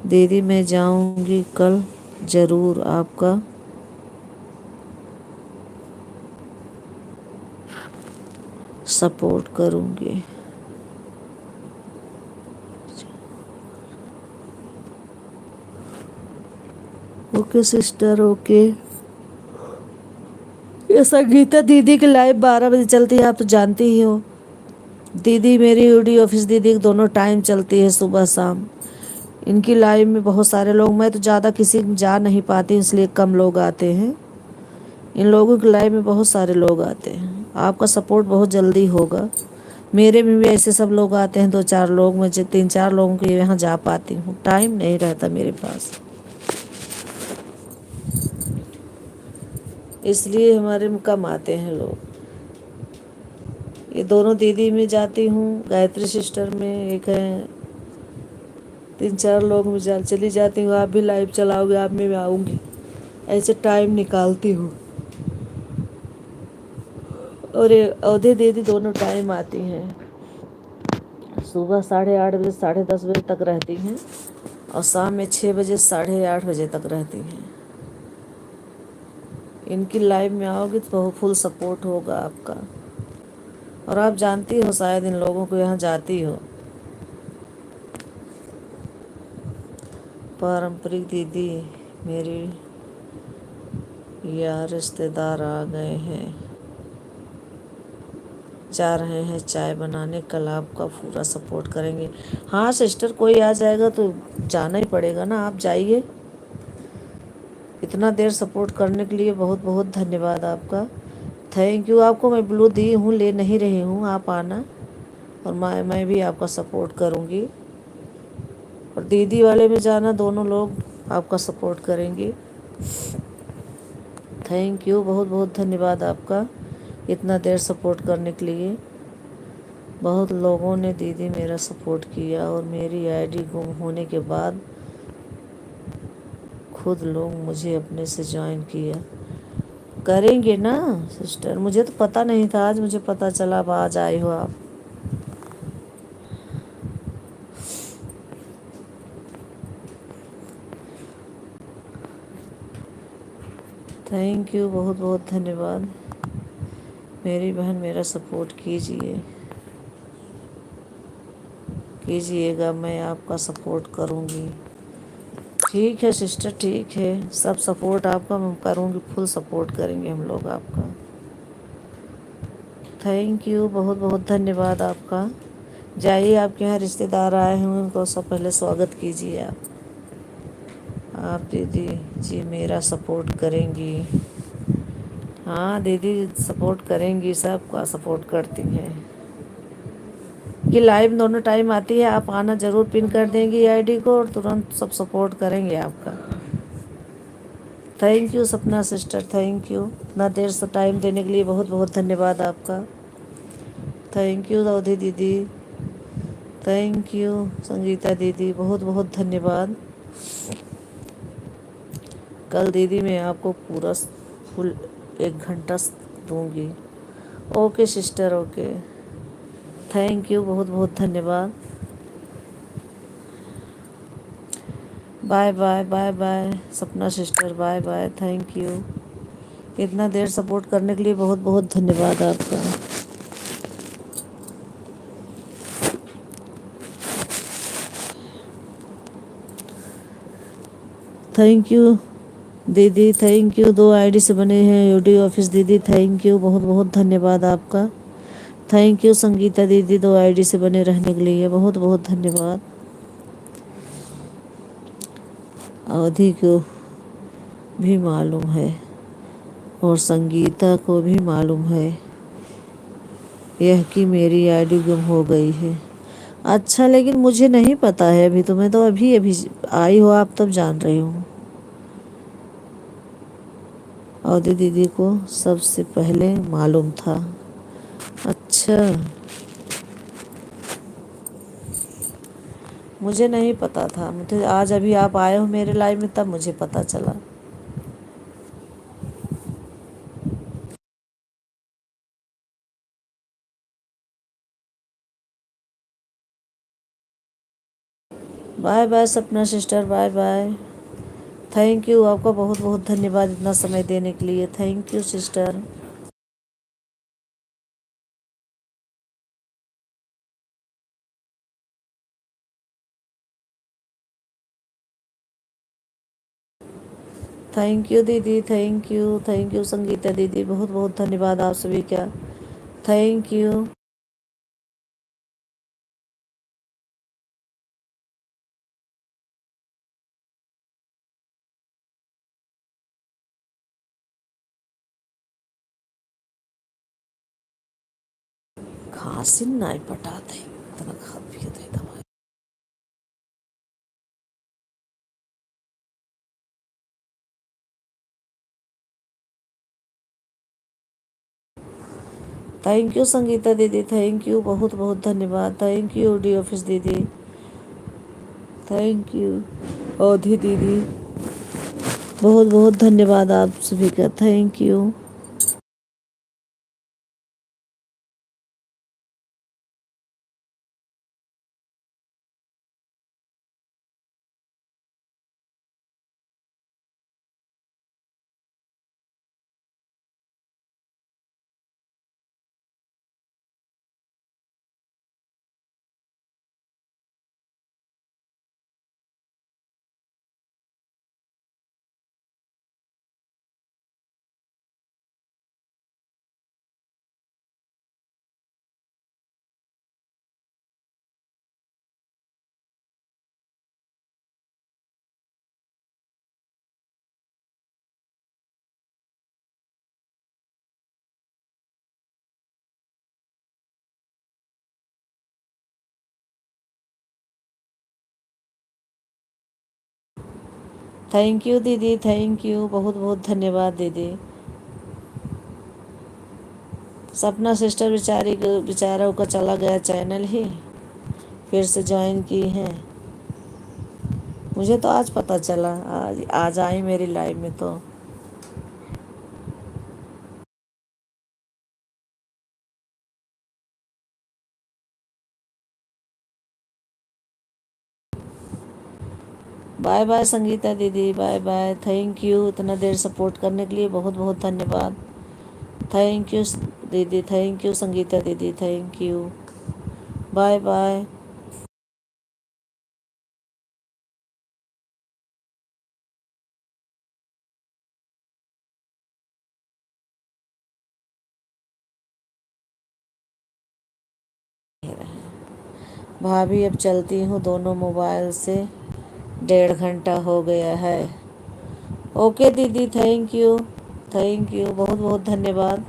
दीदी, मैं जाऊंगी कल ज़रूर, आपका सपोर्ट करूंगी। Okay sister, okay. ये संगीता दीदी की लाइव 12 बजे चलती है, आप तो जानती ही हो। दीदी मेरी यूडी ऑफिस दीदी दोनों टाइम चलती है, सुबह शाम। इनकी लाइव में बहुत सारे लोग, मैं तो ज़्यादा किसी जा नहीं पाती इसलिए कम लोग आते हैं। इन लोगों की लाइव में बहुत सारे लोग आते हैं। आपका सपोर्ट बहुत जल्दी होगा। मेरे में भी ऐसे सब लोग आते हैं, 2-4 लोग, मैं 3-4 लोगों के यहाँ जा पाती हूँ, टाइम नहीं रहता मेरे पास, इसलिए हमारे में कम आते हैं लोग। ये दोनों दीदी में जाती हूँ, गायत्री सिस्टर में एक है, 3-4 लोग में चली जाती हूँ। आप भी लाइव चलाओगे, आप में आऊँगी, ऐसे टाइम निकालती हूँ। और ये अवधि दीदी दोनों टाइम आती हैं, सुबह 8:30 बजे 10:30 बजे तक रहती हैं, और शाम में 6 बजे 8:30 बजे तक रहती हैं। इनकी लाइव में आओगे तो फुल सपोर्ट होगा आपका। और आप जानती हो शायद इन लोगों को, यहाँ जाती हो। पारंपरिक दीदी, मेरी यार रिश्तेदार आ गए हैं, जा रहे हैं चाय बनाने, कल आपका पूरा सपोर्ट करेंगे। हाँ सिस्टर, कोई आ जाएगा तो जाना ही पड़ेगा ना, आप जाइए। इतना देर सपोर्ट करने के लिए बहुत बहुत धन्यवाद आपका, थैंक यू। आपको मैं ब्लू दी हूँ, ले नहीं रही हूँ, आप आना, और मैं भी आपका सपोर्ट करूँगी। और दीदी वाले में जाना, दोनों लोग आपका सपोर्ट करेंगे। थैंक यू, बहुत बहुत धन्यवाद आपका इतना देर सपोर्ट करने के लिए। बहुत लोगों ने दीदी मेरा सपोर्ट किया, और मेरी आईडी गुम होने के बाद खुद लोग मुझे अपने से ज्वाइन किया। करेंगे ना सिस्टर, मुझे तो पता नहीं था, आज मुझे पता चला, अब आज आई हो आप। थैंक यू, बहुत बहुत धन्यवाद। मेरी बहन, मेरा सपोर्ट कीजिएगा, मैं आपका सपोर्ट करूँगी। ठीक है सिस्टर, ठीक है, सब सपोर्ट आपका मैं करूँगी, फुल सपोर्ट करेंगे हम लोग आपका। थैंक यू, बहुत बहुत धन्यवाद आपका। जाइए, आपके यहाँ रिश्तेदार आए हैं, उनको सब पहले स्वागत कीजिए आप दीदी जी मेरा सपोर्ट करेंगी। हाँ दीदी सपोर्ट करेंगी, सबका सपोर्ट करती हैं। ये लाइव दोनों टाइम आती है, आप आना ज़रूर, पिन कर देंगी आईडी को, और तुरंत सब सपोर्ट करेंगे आपका। थैंक यू सपना सिस्टर, थैंक यू, इतना देर से टाइम देने के लिए बहुत बहुत धन्यवाद आपका। थैंक यू अवधि दीदी, थैंक यू संगीता दीदी, बहुत बहुत धन्यवाद। कल दीदी मैं आपको पूरा फुल 1 घंटा दूंगी। Okay sister, okay, thank you, बहुत बहुत धन्यवाद। Bye bye bye bye Sapna sister, bye bye, thank you. इतना देर सपोर्ट करने के लिए बहुत बहुत धन्यवाद आपका। थैंक यू दीदी, थैंक यू। 2 आईडी से बने हैं यूडी ऑफिस दीदी, थैंक यू, बहुत बहुत धन्यवाद आपका। थैंक यू संगीता दीदी, 2 आईडी से बने रहने के लिए बहुत बहुत धन्यवाद। अवधि को भी मालूम है और संगीता को भी मालूम है यह कि मेरी आईडी गुम हो गई है। अच्छा, लेकिन मुझे नहीं पता है अभी, तुम्हें तो अभी अभी आई हो आप तब जान रही हूँ। अवधि दीदी को सबसे पहले मालूम था। अच्छा, मुझे नहीं पता था, मुझे आज अभी आप आए हो मेरे लाइव में तब मुझे पता चला। Bye bye Sapna sister, bye bye. Thank you, आपका बहुत बहुत धन्यवाद इतना समय देने के लिए। Thank you sister. Thank you दीदी, थैंक यू संगीता दीदी, बहुत बहुत धन्यवाद आप सभी का। Thank you. खांसी नहीं पटाते इतना खा पिए थे दवाई। थैंक यू संगीता दीदी, थैंक यू, बहुत बहुत धन्यवाद। थैंक यू डी ऑफिस दीदी, थैंक यू औधी दीदी, बहुत बहुत धन्यवाद आप सभी का। Thank you. थैंक यू दीदी, थैंक यू, बहुत बहुत धन्यवाद दीदी। सपना सिस्टर बेचारी को, बेचारों का चला गया चैनल ही, फिर से ज्वाइन की हैं। मुझे तो आज पता चला, आज आज आई मेरी लाइव में तो। बाय बाय संगीता दीदी, बाय बाय। थैंक यू इतना देर सपोर्ट करने के लिए, बहुत बहुत धन्यवाद। थैंक यू दीदी, थैंक यू संगीता दीदी, थैंक यू, बाय बाय। भाभी अब चलती हूँ, दोनों मोबाइल से 1.5 घंटा हो गया है। ओके दीदी, थैंक यू, बहुत बहुत धन्यवाद।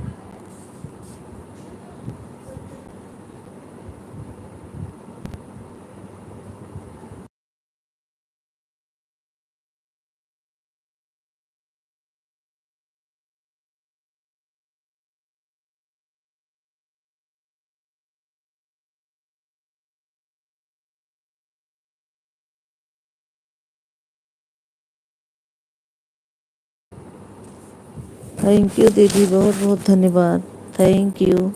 थैंक यू दीदी, बहुत बहुत धन्यवाद। Thank you.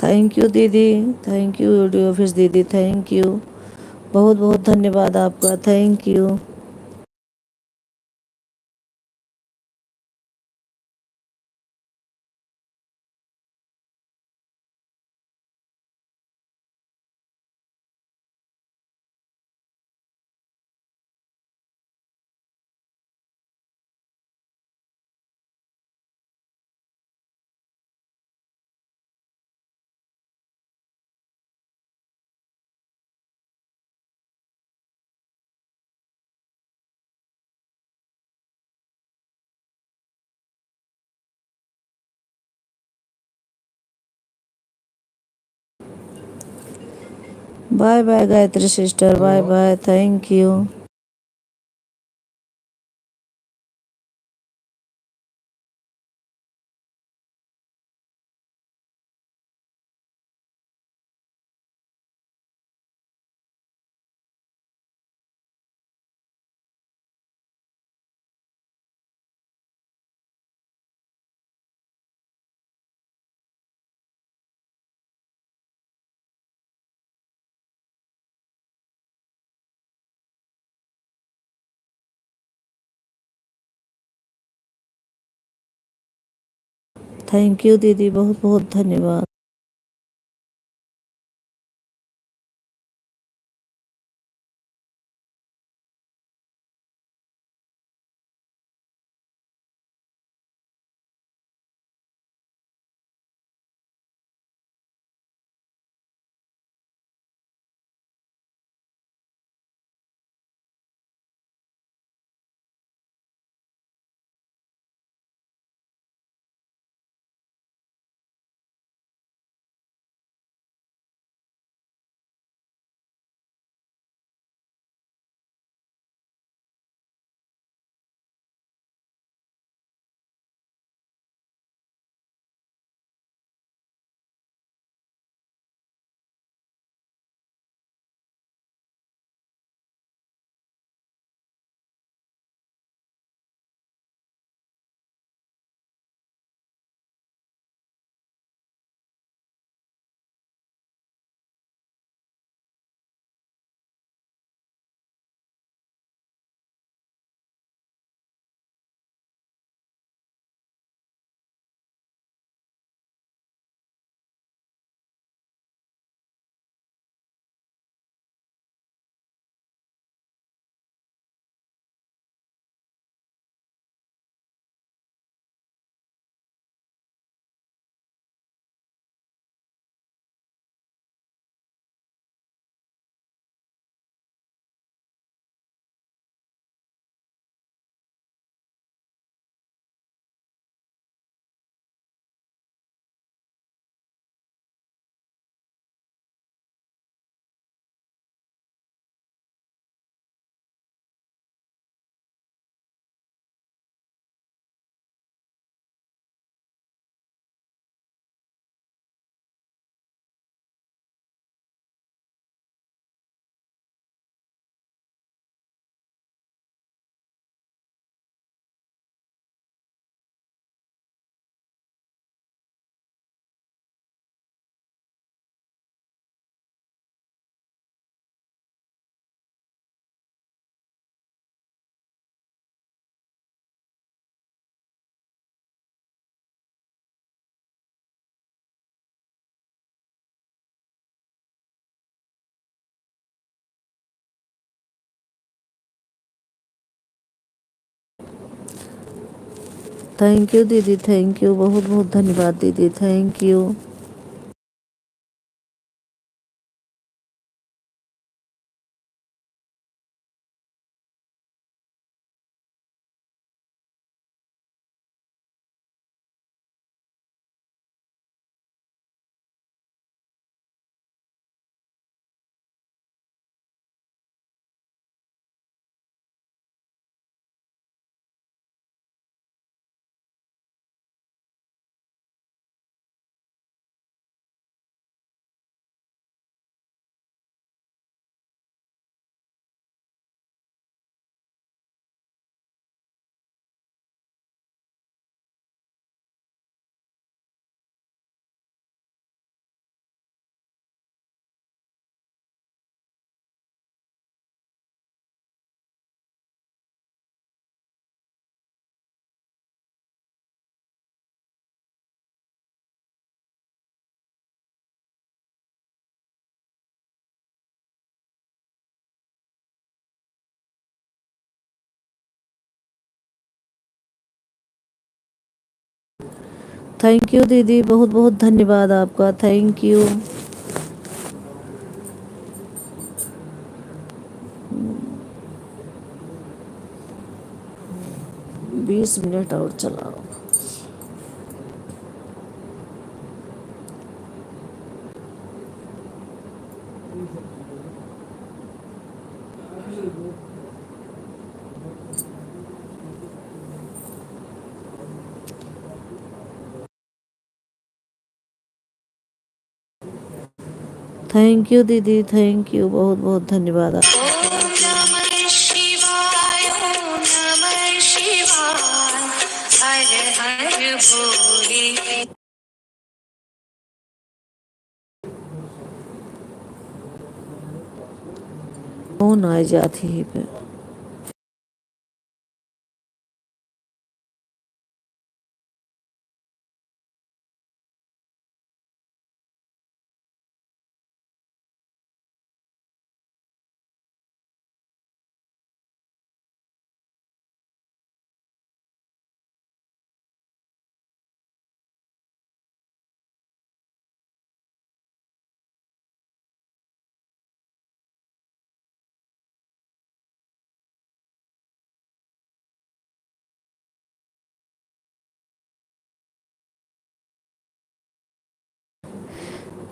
थैंक यू दीदी, थैंक यू वीडियो ऑफिस दीदी, थैंक यू, बहुत बहुत धन्यवाद आपका। Thank you. Bye bye Gayatri sister, bye bye, thank you. Thank you दीदी, बहुत बहुत धन्यवाद। थैंक यू दीदी, थैंक यू, बहुत बहुत धन्यवाद दीदी, थैंक यू। थैंक यू दीदी, बहुत बहुत धन्यवाद आपका, थैंक यू। 20 मिनट और चलाओ। थैंक यू दीदी, थैंक यू, बहुत बहुत धन्यवाद आप। ओम नमः शिवाय, ओम नमः शिवाय, हर हर भोले। कौन आ जाती है पे।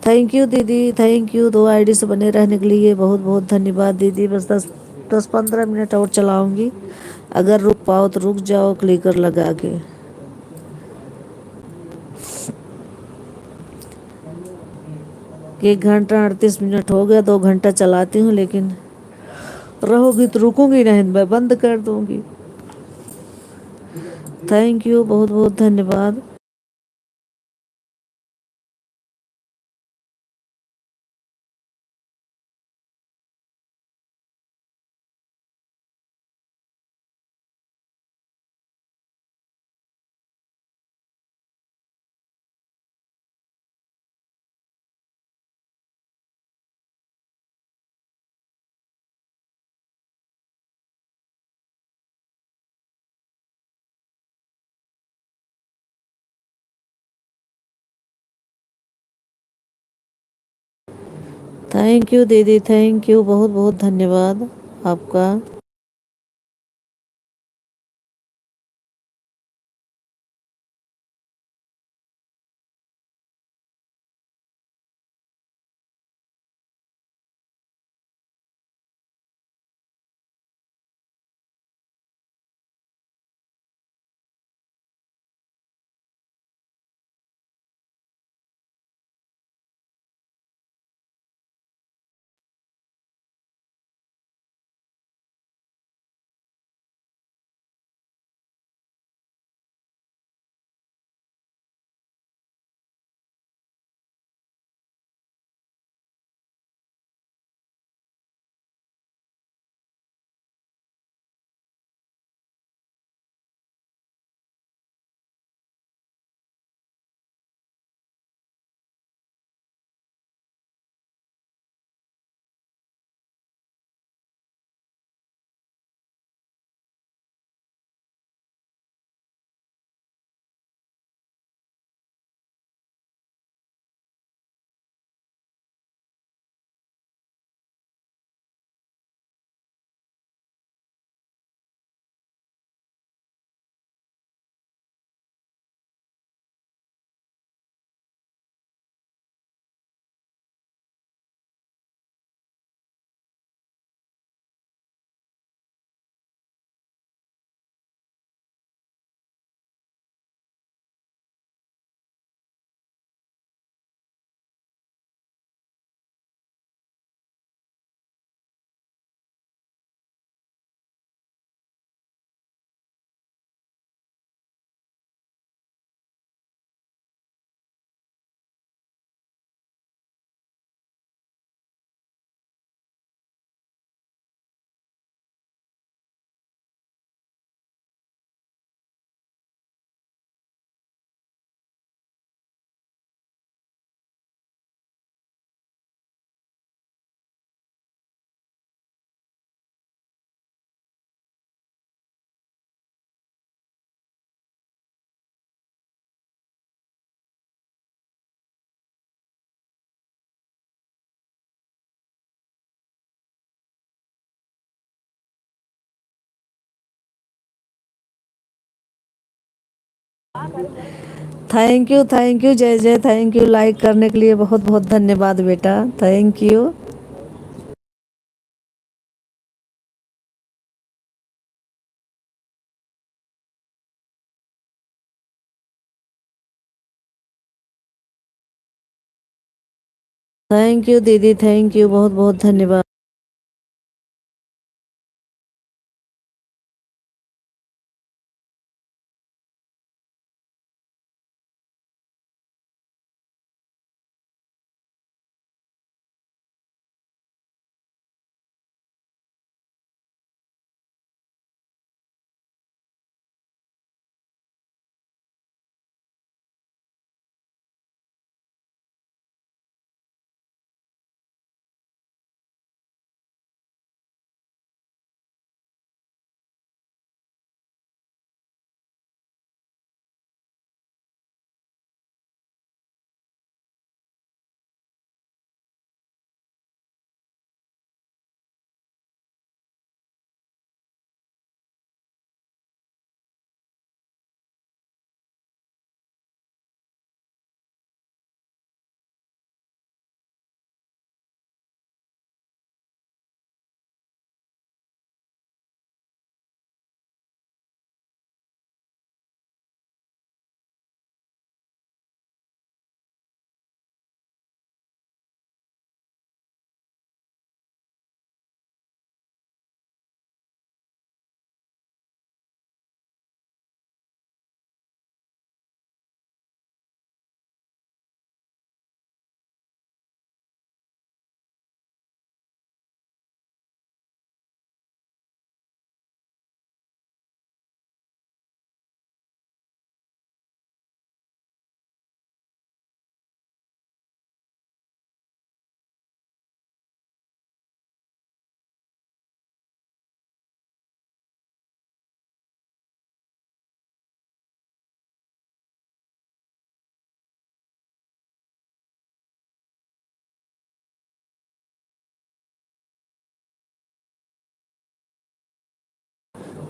थैंक यू दीदी, थैंक यू, 2 आईडी से बने रहने के लिए बहुत बहुत धन्यवाद दीदी। बस 10-15 मिनट और चलाऊंगी, अगर रुक पाओ तो रुक जाओ क्लिकर लगा के। 1 घंटा 38 मिनट हो गया, 2 घंटा चलाती हूँ, लेकिन रहोगी तो रुकूंगी नहीं, मैं बंद कर दूंगी। थैंक यू, बहुत बहुत धन्यवाद। थैंक यू दीदी, थैंक यू, बहुत बहुत धन्यवाद आपका। थैंक यू जय जय, थैंक यू लाइक करने के लिए बहुत बहुत धन्यवाद बेटा, थैंक यू। थैंक यू दीदी, थैंक यू, बहुत बहुत धन्यवाद।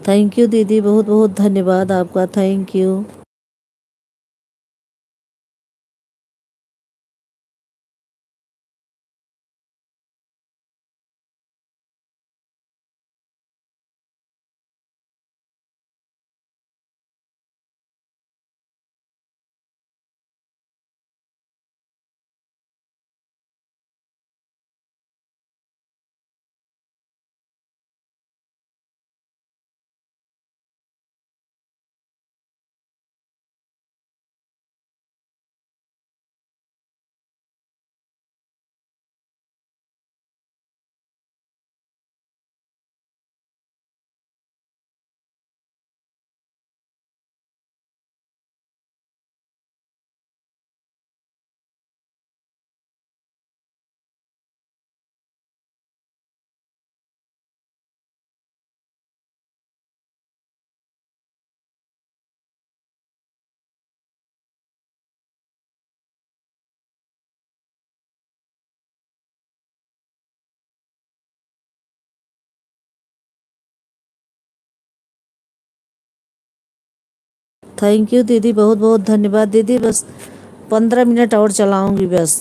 थैंक यू दीदी, बहुत बहुत धन्यवाद आपका, थैंक यू। थैंक यू दीदी, बहुत बहुत धन्यवाद दीदी, बस 15 मिनट और चलाऊंगी बस।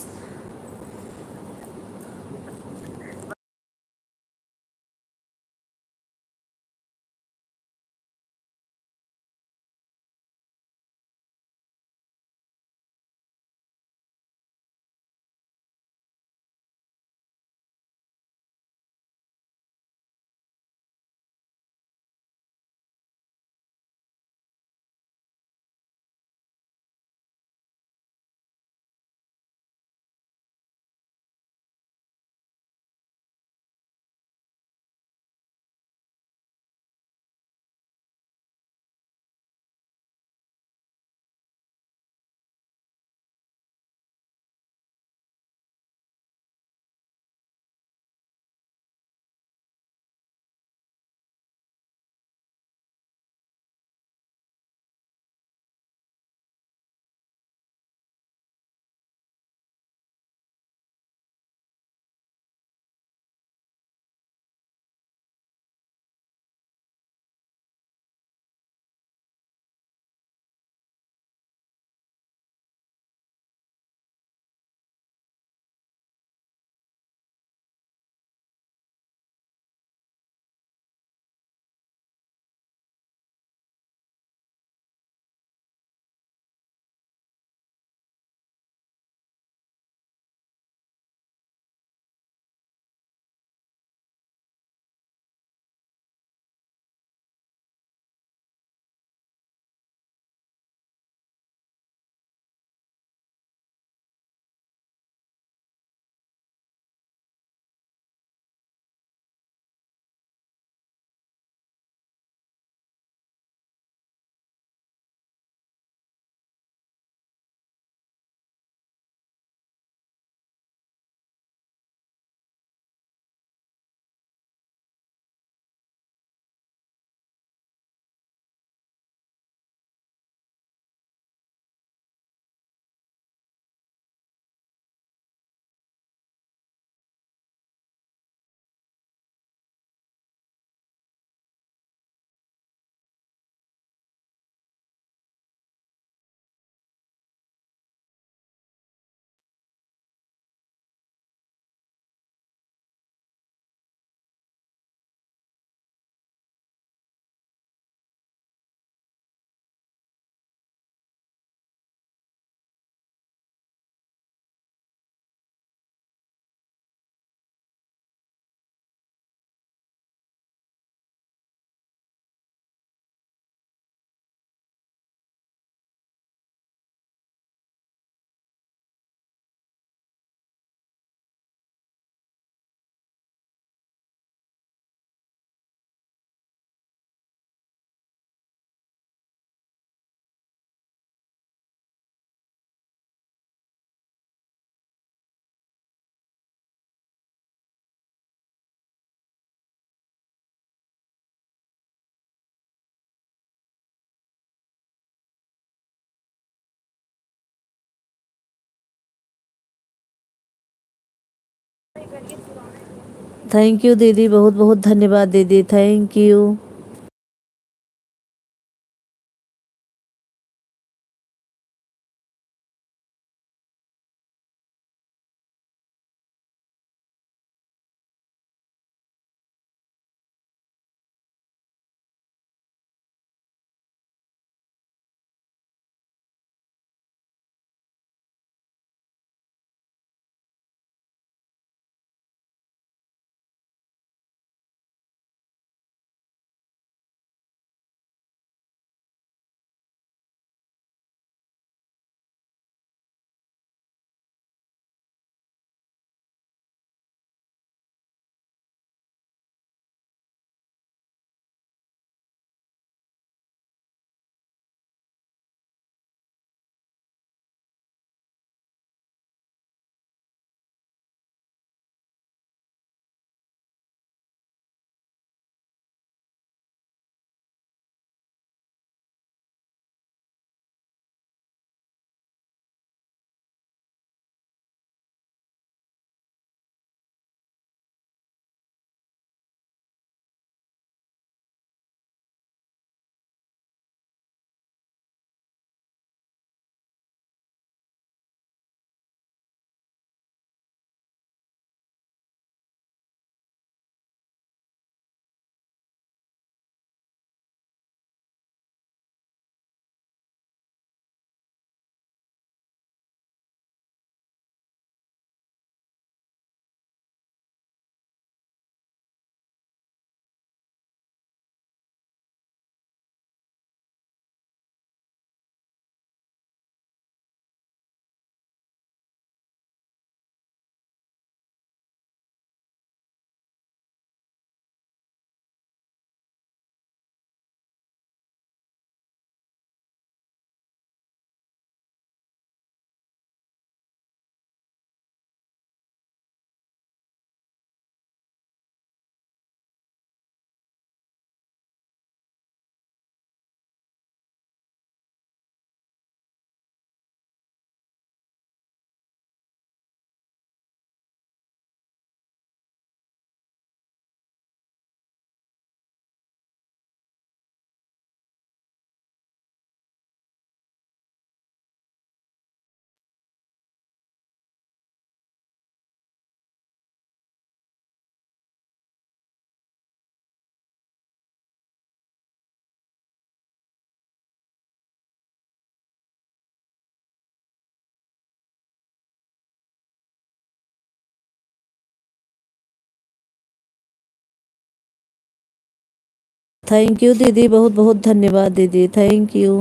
थैंक यू दीदी, बहुत बहुत धन्यवाद दीदी, थैंक यू। थैंक यू दीदी, बहुत बहुत धन्यवाद दीदी, थैंक यू।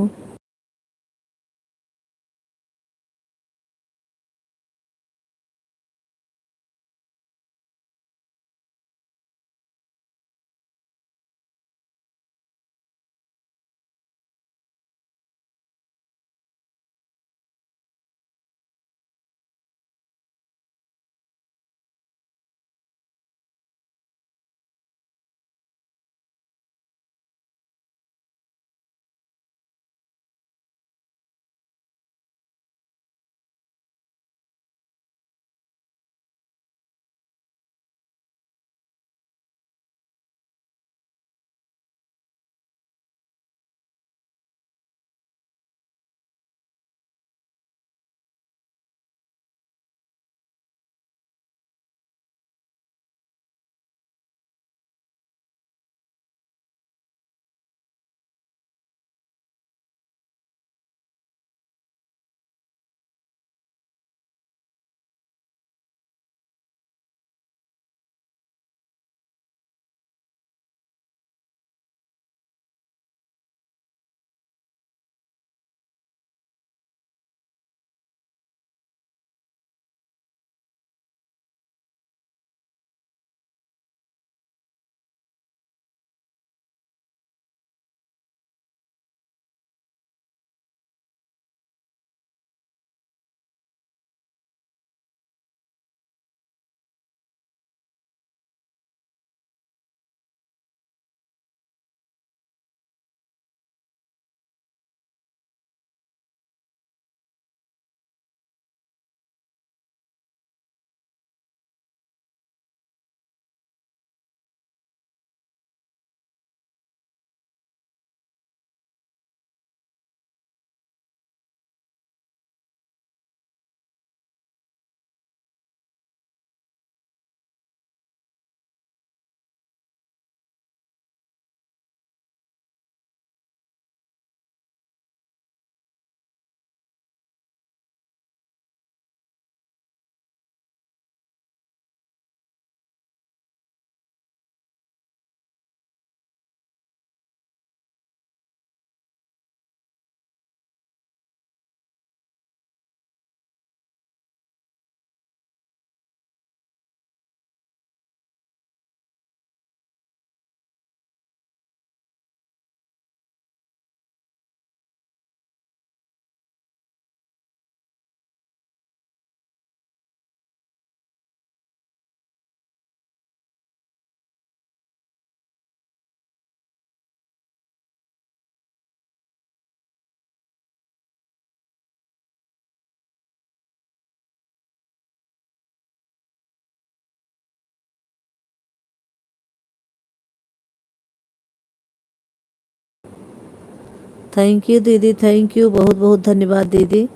थैंक यू दीदी, थैंक यू, बहुत बहुत धन्यवाद दीदी।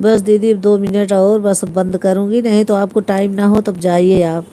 बस दीदी 2 मिनट और, बस बंद करूँगी, नहीं तो आपको टाइम ना हो तब जाइए आप।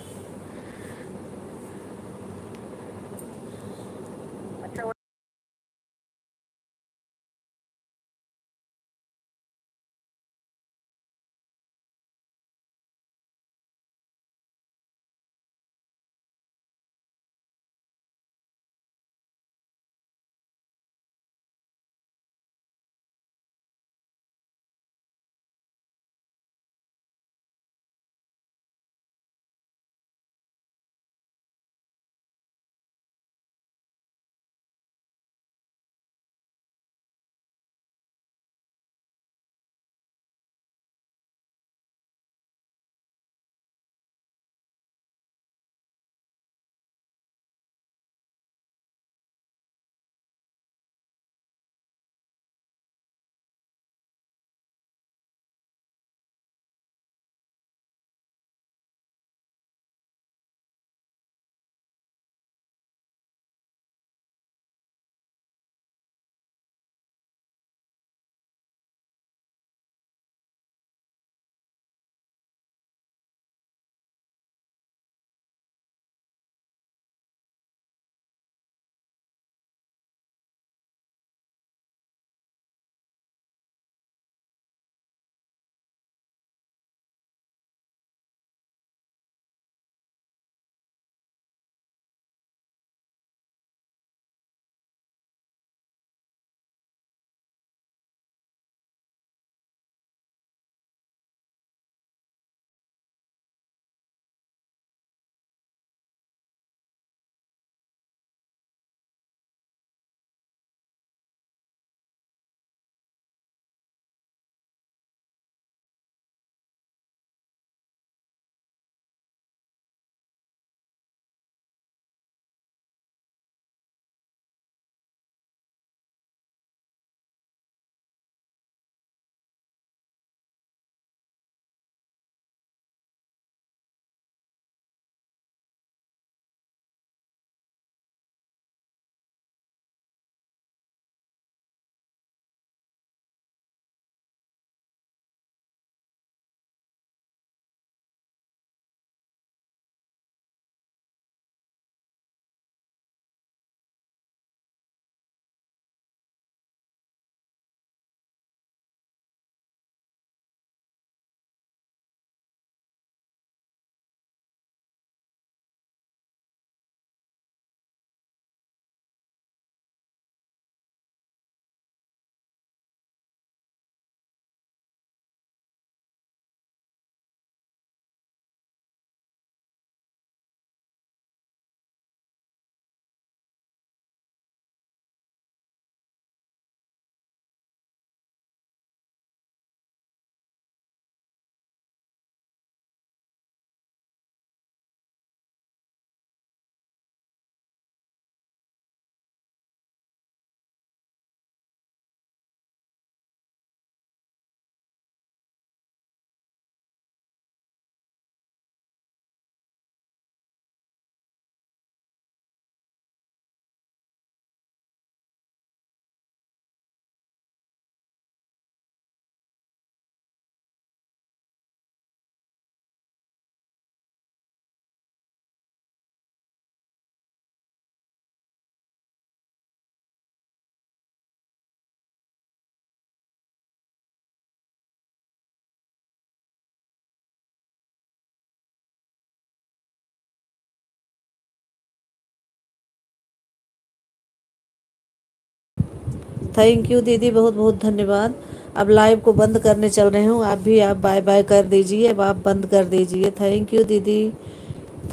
थैंक यू दीदी, बहुत बहुत धन्यवाद। अब लाइव को बंद करने चल रही हूँ, आप भी आप बाय बाय कर दीजिए, अब आप बंद कर दीजिए। थैंक यू दीदी,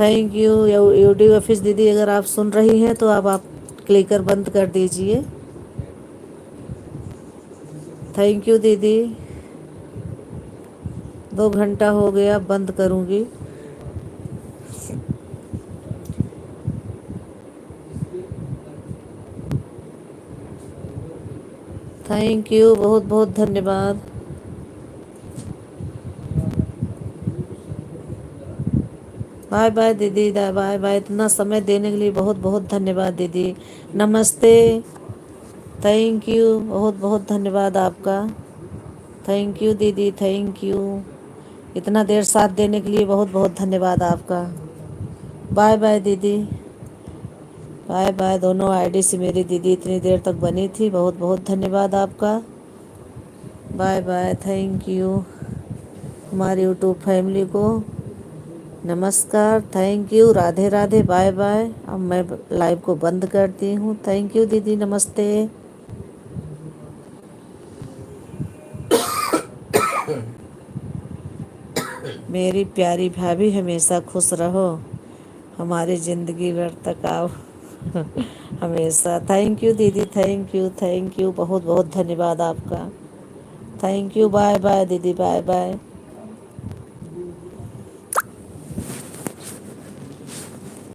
थैंक यू। यूडी ऑफिस दीदी, अगर आप सुन रही हैं तो अब आप क्लिकर बंद कर दीजिए। थैंक यू दीदी। 2 घंटा हो गया, बंद करूँगी। थैंक यू, बहुत बहुत धन्यवाद। बाय बाय दीदी, बाय बाय। इतना समय देने के लिए बहुत बहुत धन्यवाद दीदी। नमस्ते। थैंक यू, बहुत बहुत धन्यवाद आपका। थैंक यू दीदी, थैंक यू। इतना देर साथ देने के लिए बहुत बहुत धन्यवाद आपका। बाय बाय दीदी, बाय बाय। दोनों आईडी से मेरी दीदी इतनी देर तक बनी थी, बहुत बहुत धन्यवाद आपका। Bye bye, thank you. हमारी यूट्यूब फैमिली को नमस्कार, thank you, Radhe Radhe, bye bye. अब मैं लाइव को बंद करती हूँ। थैंक यू दीदी, नमस्ते। मेरी प्यारी भाभी हमेशा खुश रहो, हमारी ज़िंदगी भर तक आओ हमेशा। थैंक यू दीदी, थैंक यू, थैंक यू, बहुत बहुत धन्यवाद आपका। थैंक यू, बाय बाय दीदी, बाय बाय।